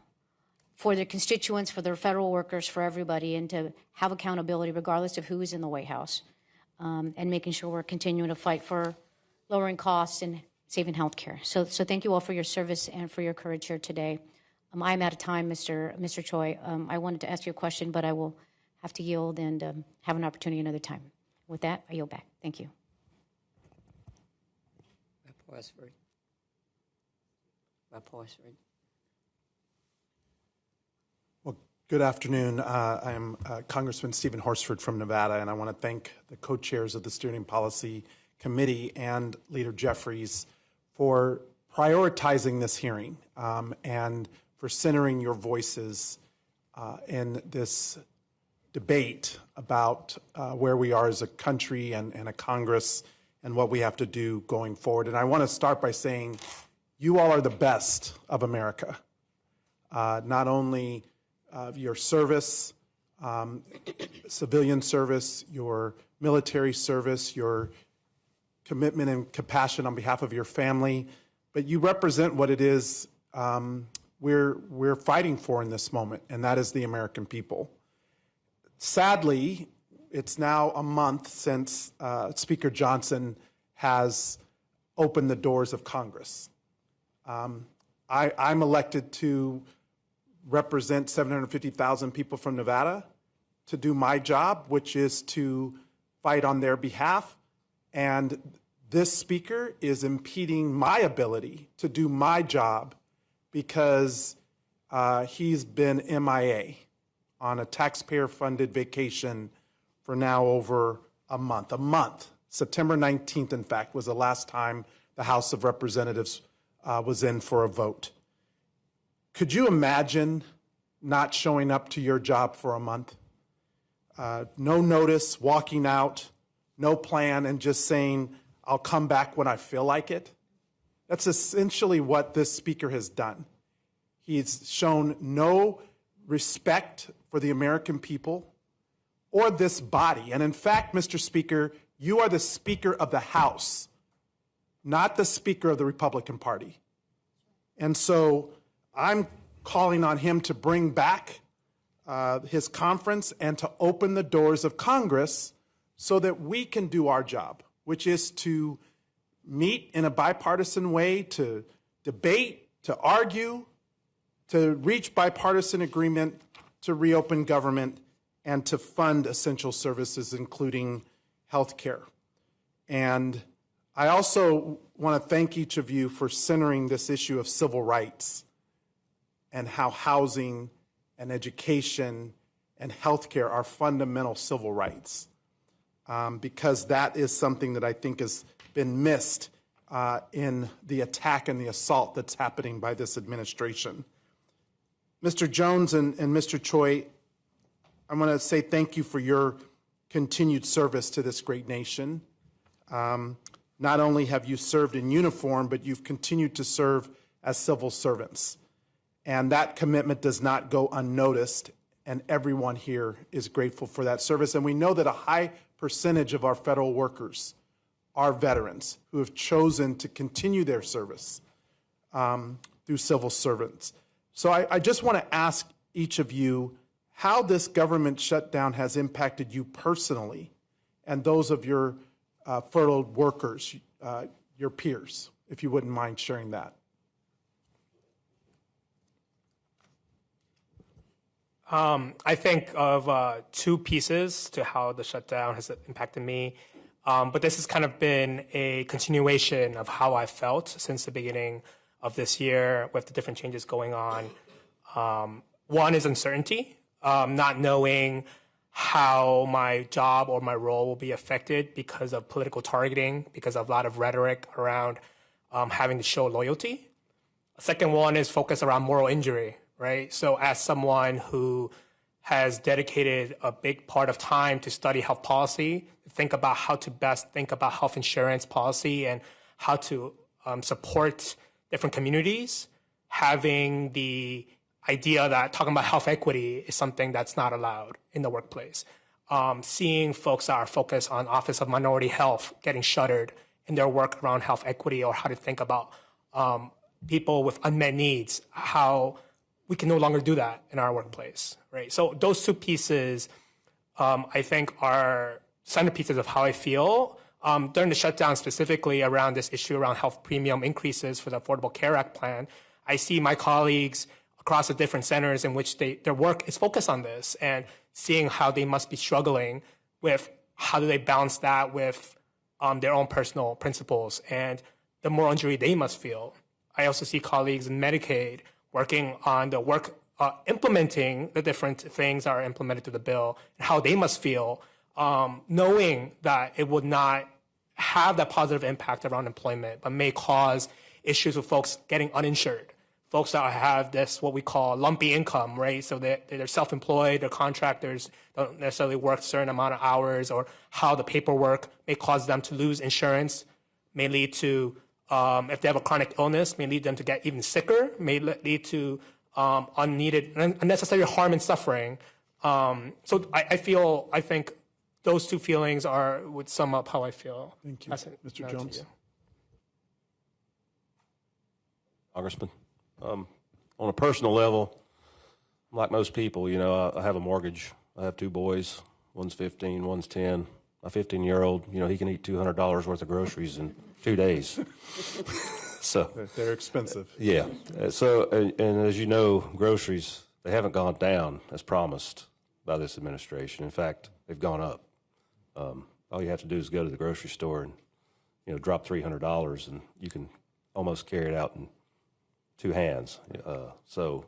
for their constituents, for their federal workers, for everybody, and to have accountability regardless of who is in the White House, and making sure we're continuing to fight for lowering costs and saving health care. So thank you all for your service and for your courage here today. I'm out of time, Mr. Choi. I wanted to ask you a question, but I will have to yield and have an opportunity another time. With that, I yield back. Thank you. Well, good afternoon. I am Congressman Stephen Horsford from Nevada, and I want to thank the co-chairs of the Steering Policy Committee and Leader Jeffries for prioritizing this hearing and for centering your voices in this debate about where we are as a country and a Congress and what we have to do going forward. And I want to start by saying you all are the best of America. Not only your service, civilian service, your military service, your commitment and compassion on behalf of your family, but you represent what it is we're fighting for in this moment, and that is the American people. Sadly, it's now a month since Speaker Johnson has opened the doors of Congress. I'm elected to represent 750,000 people from Nevada to do my job, which is to fight on their behalf. And this speaker is impeding my ability to do my job because he's been MIA on a taxpayer-funded vacation for now over a month. September 19th, in fact, was the last time the House of Representatives was in for a vote. Could you imagine not showing up to your job for a month? No notice, walking out, no plan, and just saying, I'll come back when I feel like it? That's essentially what this speaker has done. He's shown no respect for the American people or this body. And in fact, Mr. Speaker, you are the Speaker of the House, not the Speaker of the Republican Party. And so I'm calling on him to bring back his conference and to open the doors of Congress so that we can do our job, which is to meet in a bipartisan way, to debate, to argue, to reach bipartisan agreement, to reopen government, and to fund essential services, including health care. And I also want to thank each of you for centering this issue of civil rights and how housing and education and health care are fundamental civil rights, because that is something that I think has been missed in the attack and the assault that's happening by this administration. Mr. Jones and Mr. Choi, I want to say thank you for your continued service to this great nation. Not only have you served in uniform, but you've continued to serve as civil servants. And that commitment does not go unnoticed, and everyone here is grateful for that service. And we know that a high percentage of our federal workers are veterans who have chosen to continue their service through civil servants. So I just want to ask each of you how this government shutdown has impacted you personally and those of your furloughed workers, your peers, if you wouldn't mind sharing that. I think of two pieces to how the shutdown has impacted me, but this has kind of been a continuation of how I felt since the beginning of this year with the different changes going on. One is uncertainty, not knowing how my job or my role will be affected because of political targeting, because of a lot of rhetoric around having to show loyalty. The second one is focused around moral injury, right? So as someone who has dedicated a big part of time to study health policy, think about how to best think about health insurance policy and how to support different communities, having the idea that talking about health equity is something that's not allowed in the workplace. Seeing folks that are focused on Office of Minority Health getting shuttered in their work around health equity or how to think about people with unmet needs, how we can no longer do that in our workplace, right? So those two pieces, I think, are centerpieces of how I feel. During the shutdown, specifically around this issue around health premium increases for the Affordable Care Act plan, I see my colleagues across the different centers in which their work is focused on this, and seeing how they must be struggling with how do they balance that with their own personal principles and the moral injury they must feel. I also see colleagues in Medicaid working on the work, implementing the different things that are implemented to the bill, and how they must feel, knowing that it would not have that positive impact around employment, but may cause issues with folks getting uninsured. Folks that have this, what we call lumpy income, right? So they're self-employed, they're contractors, don't necessarily work a certain amount of hours, or how the paperwork may cause them to lose insurance, may lead to, if they have a chronic illness, may lead them to get even sicker, may lead to unnecessary harm and suffering. So I think those two feelings would sum up how I feel. Thank you. Mr. Jones. Congressman, on a personal level, like most people, I have a mortgage. I have two boys. One's 15, one's 10. My 15-year-old, he can eat $200 worth of groceries in 2 days. So they're expensive. Yeah. So, and as you know, groceries, they haven't gone down as promised by this administration. In fact, they've gone up. All you have to do is go to the grocery store and, drop $300, and you can almost carry it out in two hands. So,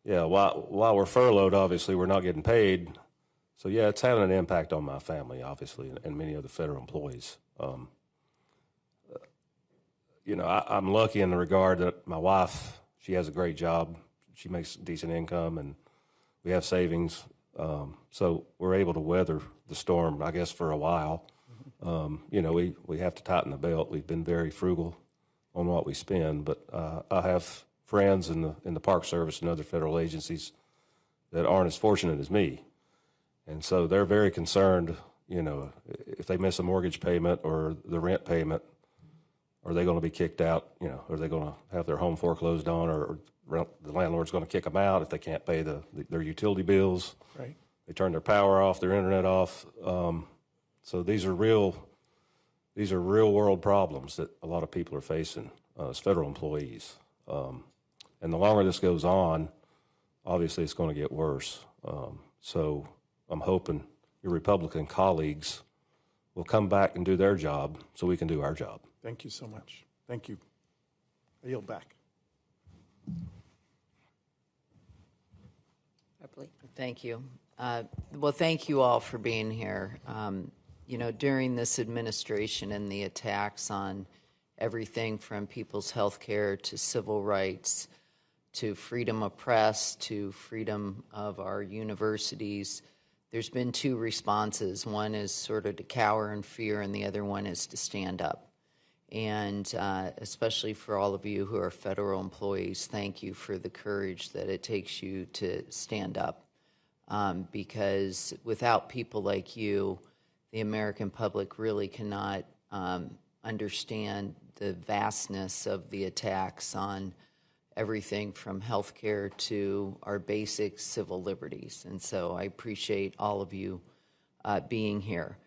yeah, while we're furloughed, obviously, we're not getting paid. So, yeah, it's having an impact on my family, obviously, and many other federal employees. I'm lucky in the regard that my wife, she has a great job. She makes decent income, and we have savings. So we're able to weather the storm, I guess, for a while. We have to tighten the belt. We've been very frugal on what we spend, but I have friends in the Park Service and other federal agencies that aren't as fortunate as me. And so they're very concerned, if they miss a mortgage payment or the rent payment, are they going to be kicked out? Are they going to have their home foreclosed on, or the landlord's going to kick them out if they can't pay their utility bills? Right. They turn their power off, their internet off. So these are real world problems that a lot of people are facing as federal employees. And the longer this goes on, obviously it's going to get worse. So I'm hoping your Republican colleagues will come back and do their job so we can do our job. Thank you so much. Thank you. I yield back. Thank you. Well, thank you all for being here. During this administration and the attacks on everything from people's health care to civil rights to freedom of press to freedom of our universities, there's been two responses. One is sort of to cower in fear, and the other one is to stand up. And especially for all of you who are federal employees, thank you for the courage that it takes you to stand up. Because without people like you, the American public really cannot understand the vastness of the attacks on everything from healthcare to our basic civil liberties. And so I appreciate all of you being here.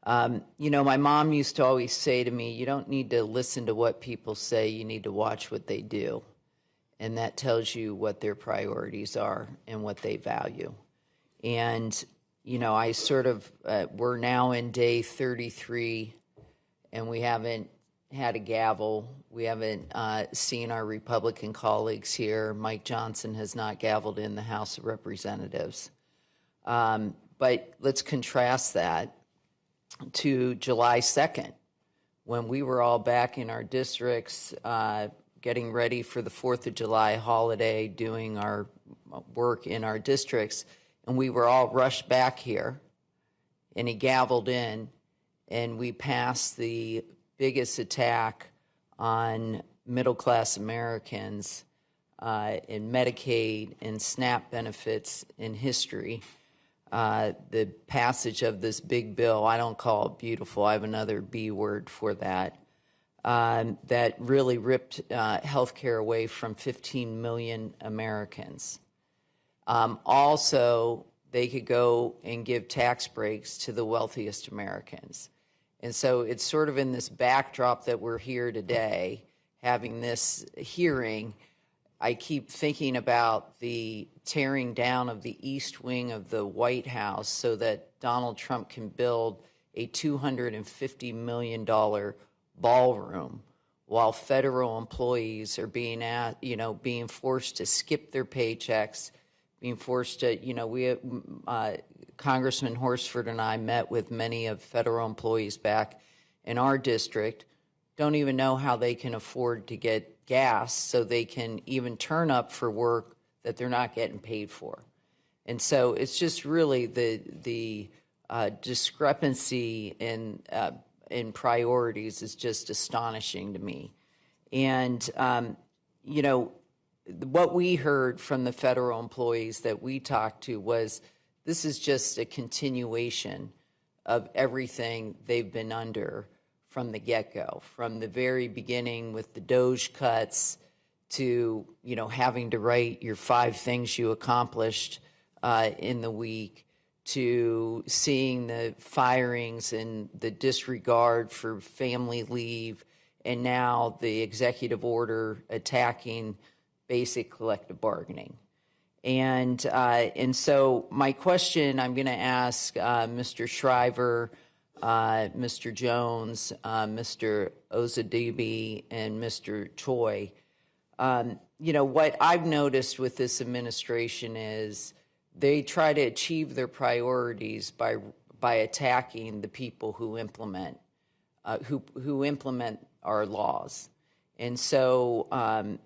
My mom used to always say to me, you don't need to listen to what people say, you need to watch what they do. And that tells you what their priorities are and what they value. And, I sort of, we're now in day 33, and we haven't had a gavel. We haven't seen our Republican colleagues here. Mike Johnson has not gavelled in the House of Representatives. But let's contrast that to July 2nd, when we were all back in our districts, getting ready for the 4th of July holiday, doing our work in our districts, and we were all rushed back here, and he gavelled in, and we passed the biggest attack on middle-class Americans in Medicaid and SNAP benefits in history. The passage of this big bill, I don't call it beautiful, I have another B word for that, that really ripped health care away from 15 million Americans. Also, they could go and give tax breaks to the wealthiest Americans. And so it's sort of in this backdrop that we're here today, having this hearing. I keep thinking about the tearing down of the east wing of the White House so that Donald Trump can build a $250 million ballroom while federal employees are being being forced to skip their paychecks, being forced to, Congressman Horsford and I met with many of federal employees back in our district, don't even know how they can afford to get gas so they can even turn up for work that they're not getting paid for. And so it's just really the discrepancy in priorities is just astonishing to me. And, what we heard from the federal employees that we talked to was this is just a continuation of everything they've been under from the get-go, from the very beginning with the Doge cuts to, having to write your 5 things you accomplished in the week, to seeing the firings and the disregard for family leave, and now the executive order attacking basic collective bargaining. And so my question I'm going to ask Mr. Shriver, Mr. Jones, Mr. Ozadibi, and Mr. Choi. What I've noticed with this administration is they try to achieve their priorities by attacking the people who implement our laws. And so,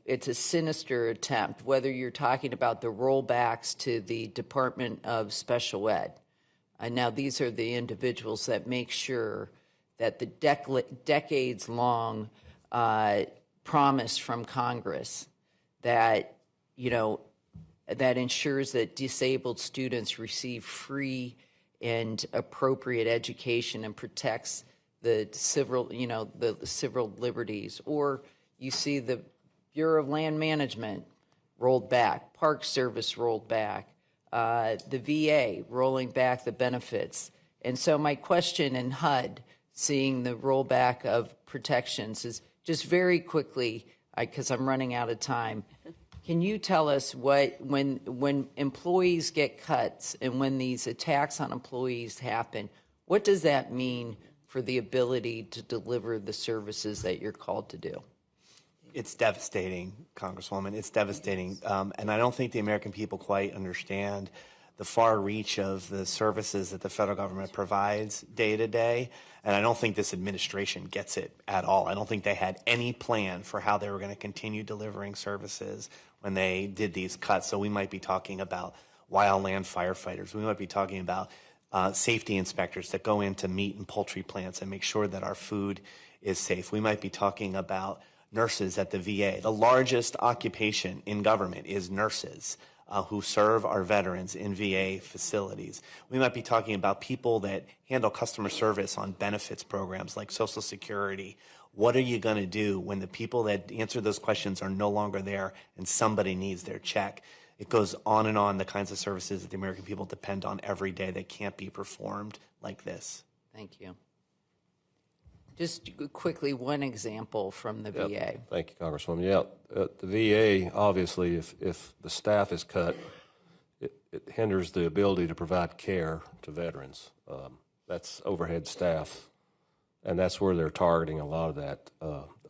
it's a sinister attempt, whether you're talking about the rollbacks to the Department of Special Ed. Now, these are the individuals that make sure that the decades-long promise from Congress that, that ensures that disabled students receive free and appropriate education and protects the civil, the civil liberties. Or you see the Bureau of Land Management rolled back, Park Service rolled back, the VA rolling back the benefits. And so my question in HUD, seeing the rollback of protections, is just very quickly, because I'm running out of time, can you tell us when employees get cuts and when these attacks on employees happen, what does that mean for the ability to deliver the services that you're called to do? It's devastating, Congresswoman. It's devastating. And I don't think the American people quite understand the far reach of the services that the federal government provides day to day. And I don't think this administration gets it at all. I don't think they had any plan for how they were going to continue delivering services when they did these cuts. So we might be talking about wildland firefighters. We might be talking about safety inspectors that go into meat and poultry plants and make sure that our food is safe. We might be talking about nurses at the VA. The largest occupation in government is nurses who serve our veterans in VA facilities. We might be talking about people that handle customer service on benefits programs like Social Security. What are you going to do when the people that answer those questions are no longer there and somebody needs their check? It goes on, the kinds of services that the American people depend on every day that can't be performed like this. Thank you. Just quickly, one example from the VA. Thank you, Congresswoman. Yeah, the VA, obviously, if the staff is cut, it hinders the ability to provide care to veterans. That's overhead staff, and that's where they're targeting a lot of that,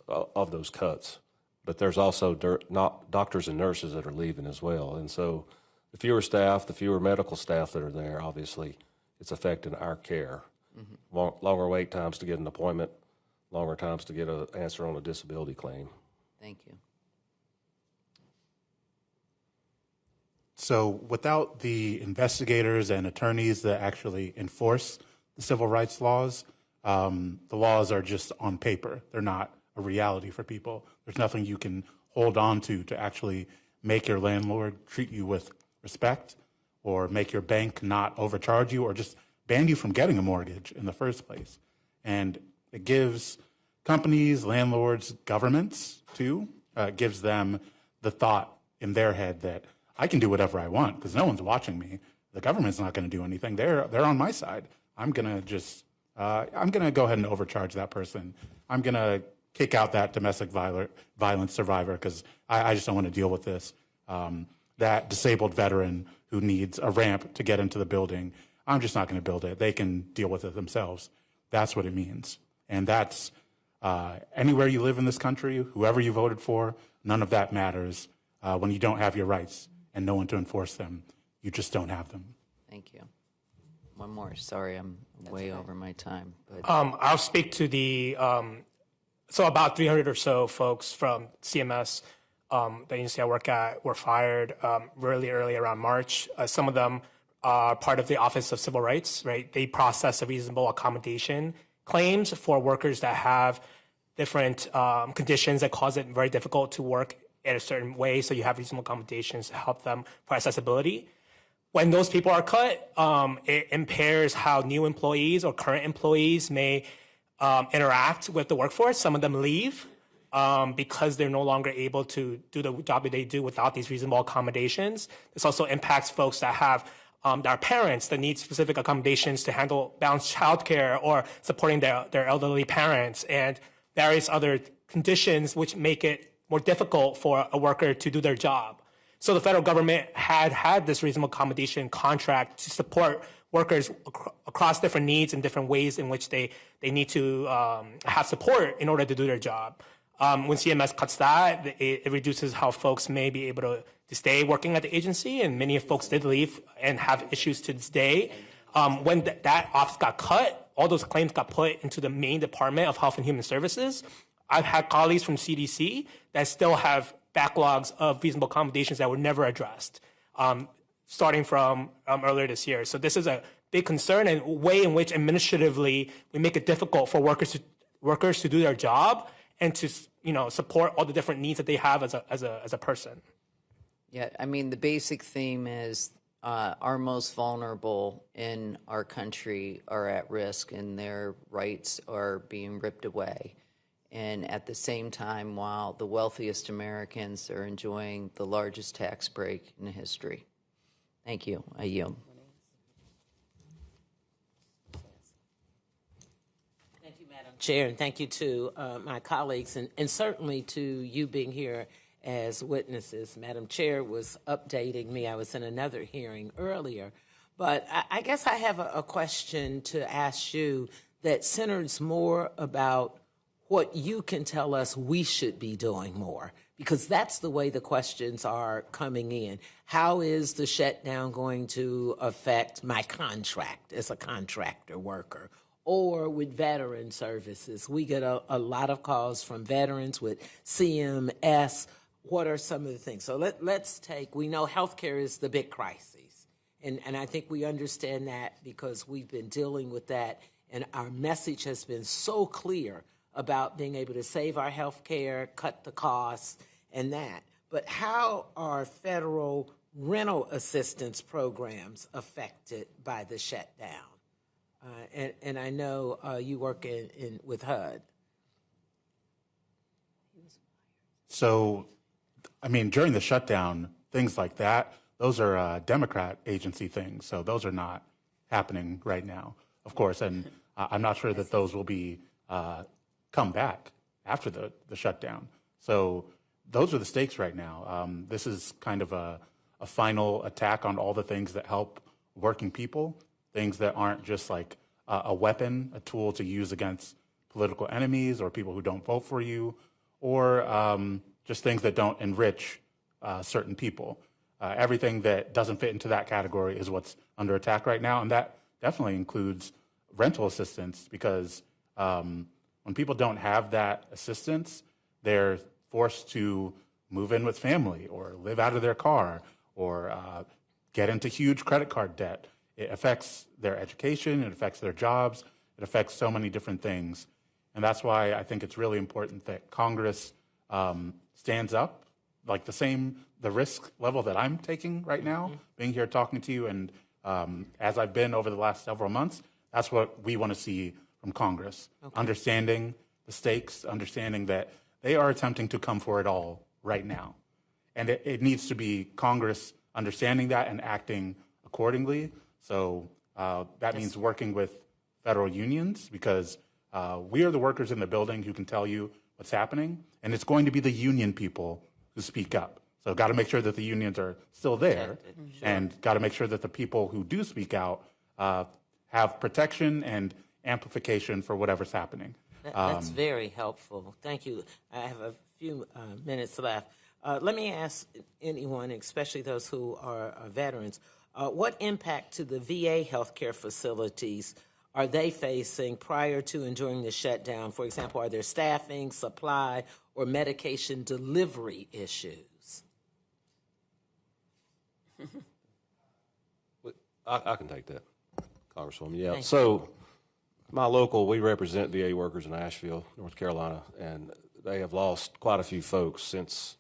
of those cuts. But there's also doctors and nurses that are leaving as well. And so the fewer staff, the fewer medical staff that are there, obviously, it's affecting our care. Longer wait times to get an appointment, longer times to get an answer on a disability claim. Thank you. So without the investigators and attorneys that actually enforce the civil rights laws, the laws are just on paper. They're not a reality for people. There's nothing you can hold on to actually make your landlord treat you with respect, or make your bank not overcharge you, or just ban you from getting a mortgage in the first place. And it gives companies, landlords, governments too. Gives them the thought in their head that I can do whatever I want because no one's watching me. The government's not going to do anything. They're on my side. I'm gonna go ahead and overcharge that person. I'm gonna kick out that domestic violence survivor because I just don't want to deal with this. That disabled veteran who needs a ramp to get into the building, I'm just not going to build it. They can deal with it themselves. That's what it means. And that's anywhere you live in this country, whoever you voted for, none of that matters when you don't have your rights and no one to enforce them. You just don't have them. Thank you. One more. Sorry, I'm way over my time. But I'll speak to the, so about 300 or so folks from CMS, the agency I work at, were fired really early around March. Some of them are part of the Office of Civil Rights, right? They process a reasonable accommodation claims for workers that have different conditions that cause it very difficult to work in a certain way. So you have reasonable accommodations to help them for accessibility. When those people are cut, it impairs how new employees or current employees may interact with the workforce. Some of them leave because they're no longer able to do the job that they do without these reasonable accommodations. This also impacts folks that have that are parents that need specific accommodations to handle balanced childcare or supporting their elderly parents and various other conditions which make it more difficult for a worker to do their job. So the federal government had this reasonable accommodation contract to support workers across different needs and different ways in which they need to have support in order to do their job. When CMS cuts that, it reduces how folks may be able to stay working at the agency, and many folks did leave and have issues to this day. When that office got cut, all those claims got put into the main Department of Health and Human Services. I've had colleagues from CDC that still have backlogs of reasonable accommodations that were never addressed, starting from earlier this year. So this is a big concern and way in which administratively we make it difficult for workers to do their job and to support all the different needs that they have as a person. yeah, I mean, the basic theme is our most vulnerable in our country are at risk and their rights are being ripped away. And at the same time, while the wealthiest Americans are enjoying the largest tax break in history. Thank you. I yield. Thank you, Madam Chair, and thank you to my colleagues, and certainly to you being here as witnesses. Madam Chair was updating me. I was in another hearing earlier, but I guess I have a question to ask you that centers more about what you can tell us we should be doing more, because that's the way the questions are coming in. How is the shutdown going to affect my contract as a contractor worker? Or with veteran services? We get a lot of calls from veterans with CMS. What are some of the things? So let's take, we know healthcare is the big crisis. And I think we understand that because we've been dealing with that, and our message has been so clear about being able to save our health care, cut the costs, and that. But how are federal rental assistance programs affected by the shutdown? And I know you work with HUD. So, I mean, during the shutdown, things like that, those are Democrat agency things. So those are not happening right now, of course. And I'm not sure that those will be come back after the shutdown. So those are the stakes right now. This is kind of a final attack on all the things that help working people, things that aren't just like a weapon, a tool to use against political enemies or people who don't vote for you, or just things that don't enrich certain people. Everything that doesn't fit into that category is what's under attack right now, and that definitely includes rental assistance because when people don't have that assistance, they're forced to move in with family or live out of their car or get into huge credit card debt. It affects their education, it affects their jobs, it affects so many different things. And that's why I think it's really important that Congress stands up, like the risk level that I'm taking right now, being here talking to you, and as I've been over the last several months, that's what we want to see from Congress. Understanding the stakes, understanding that they are attempting to come for it all right now. And it needs to be Congress understanding that and acting accordingly. So that means working with federal unions, because we are the workers in the building who can tell you what's happening, and it's going to be the union people who speak up. So got to make sure that the unions are still there, and got to make sure that the people who do speak out have protection and amplification for whatever's happening. That's very helpful. Thank you. I have a few minutes left. Let me ask anyone, especially those who are veterans, what impact to the VA healthcare facilities are they facing prior to and during the shutdown? For example, are there staffing, supply, or medication delivery issues? I can take that, Congresswoman. Yeah. So my local, we represent VA workers in Asheville, North Carolina, and they have lost quite a few folks since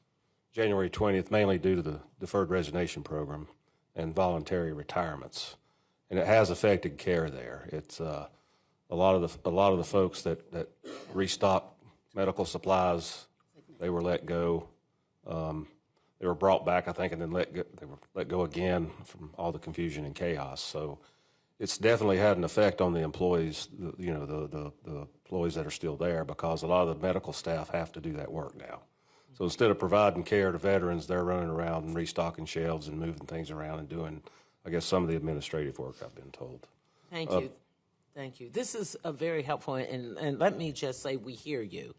January 20th, mainly due to the deferred resignation program and voluntary retirements, and it has affected care there. It's a lot of the folks that restocked medical supplies, they were let go. They were brought back, I think, and then they were let go again from all the confusion and chaos. So it's definitely had an effect on the employees, the employees that are still there, because a lot of the medical staff have to do that work now. So instead of providing care to veterans, they're running around and restocking shelves and moving things around and doing, I guess, some of the administrative work, I've been told. Thank you. Thank you. This is a very helpful, and let me just say we hear you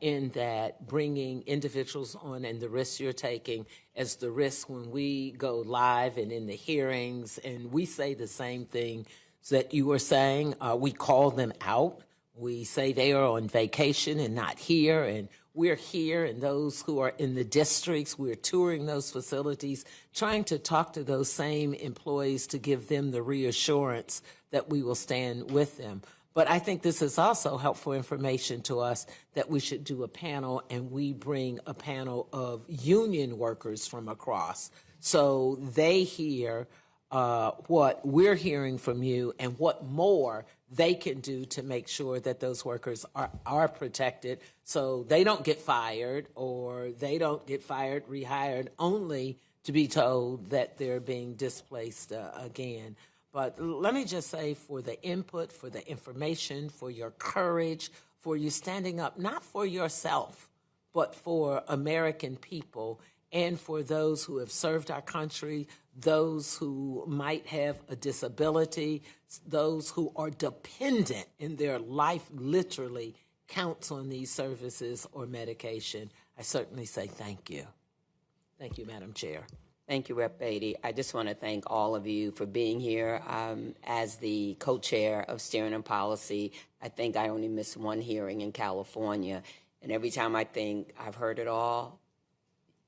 in that bringing individuals on and the risks you're taking as the risk when we go live and in the hearings, and we say the same thing that you were saying. We call them out. We say they are on vacation and not here, and we're here, and those who are in the districts, we're touring those facilities, trying to talk to those same employees to give them the reassurance that we will stand with them. But I think this is also helpful information to us that we should do a panel, and we bring a panel of union workers from across, so they hear what we're hearing from you and what more they can do to make sure that those workers are protected, so they don't get fired, or they don't get fired, rehired, only to be told that they're being displaced again. But let me just say, for the input, for the information, for your courage, for you standing up, not for yourself, but for American people, and for those who have served our country, those who might have a disability, those who are dependent in their life literally counts on these services or medication. I certainly say thank you. Thank you, Madam Chair. Thank you, Rep. Beatty. I just want to thank all of you for being here. As the co-chair of Steering and Policy, I think I only missed one hearing in California. And every time I think I've heard it all,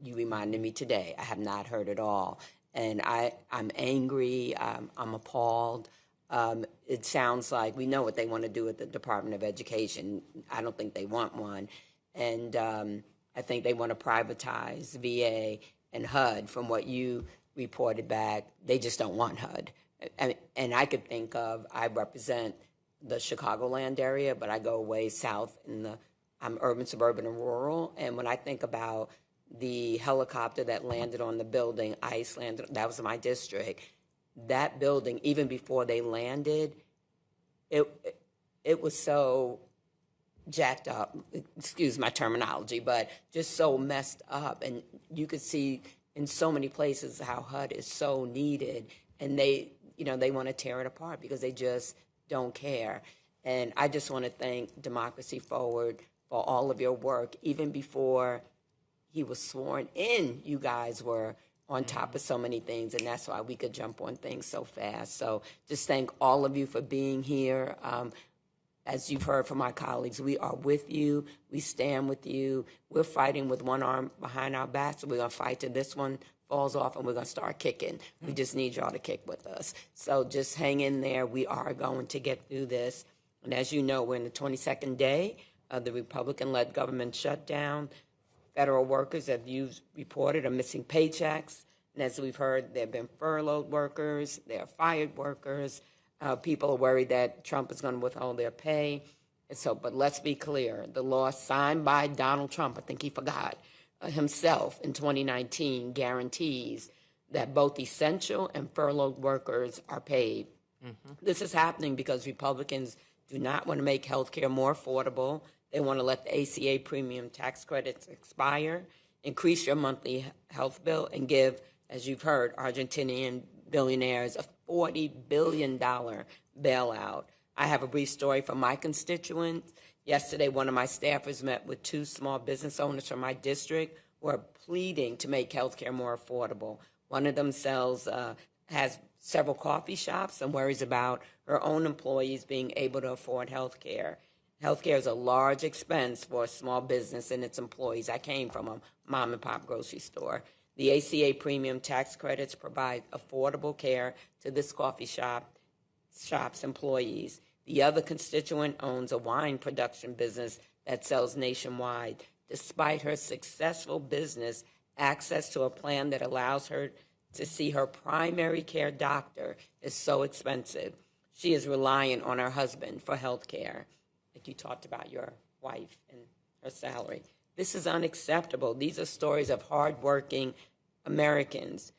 you reminded me today, I have not heard it all. And I'm angry, I'm appalled. It sounds like we know what they want to do at the Department of Education. I don't think they want one. And I think they want to privatize VA and HUD. From what you reported back, they just don't want HUD. And I could think of, I represent the Chicagoland area, but I go way south I'm urban, suburban, and rural. And when I think about the helicopter that landed on the building, ICE landed, that was my district. That building, even before they landed, it was so jacked up, excuse my terminology, but just so messed up. And you could see in so many places how HUD is so needed, and they want to tear it apart because they just don't care. And I just want to thank Democracy Forward for all of your work. Even before he was sworn in, you guys were on top of so many things, and that's why we could jump on things so fast. So just thank all of you for being here. As you've heard from my colleagues, we are with you. We stand with you. We're fighting with one arm behind our back, so we're going to fight till this one falls off, and we're going to start kicking. We just need y'all to kick with us. So just hang in there. We are going to get through this. And as you know, we're in the 22nd day of the Republican-led government shutdown. Federal workers, as you've reported, are missing paychecks. And as we've heard, there have been furloughed workers, there are fired workers. People are worried that Trump is going to withhold their pay. And so, but let's be clear, the law signed by Donald Trump, I think he forgot, himself in 2019 guarantees that both essential and furloughed workers are paid. This is happening because Republicans do not want to make health care more affordable. They want to let the ACA premium tax credits expire, increase your monthly health bill, and give, as you've heard, Argentinian billionaires a $40 billion bailout. I have a brief story from my constituents. Yesterday, one of my staffers met with 2 small business owners from my district who are pleading to make health care more affordable. One of them has several coffee shops and worries about her own employees being able to afford health care. Health care is a large expense for a small business and its employees. I came from a mom and pop grocery store. The ACA premium tax credits provide affordable care to this coffee shop's employees. The other constituent owns a wine production business that sells nationwide. Despite her successful business, access to a plan that allows her to see her primary care doctor is so expensive. She is reliant on her husband for health care. Like you talked about your wife and her salary. This is unacceptable. These are stories of hardworking Americans,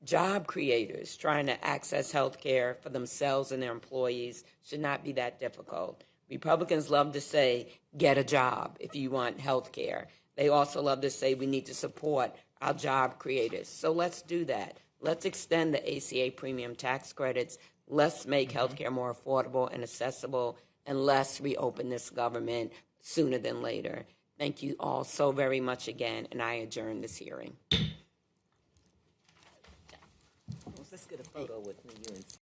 job creators trying to access health care for themselves and their employees. Should not be that difficult. Republicans love to say, get a job if you want health care. They also love to say we need to support our job creators. So let's do that. Let's extend the ACA premium tax credits. Let's make health care more affordable and accessible, and let's reopen this government sooner than later. Thank you all so very much again, and I adjourn this hearing. Let's get a photo with me, you and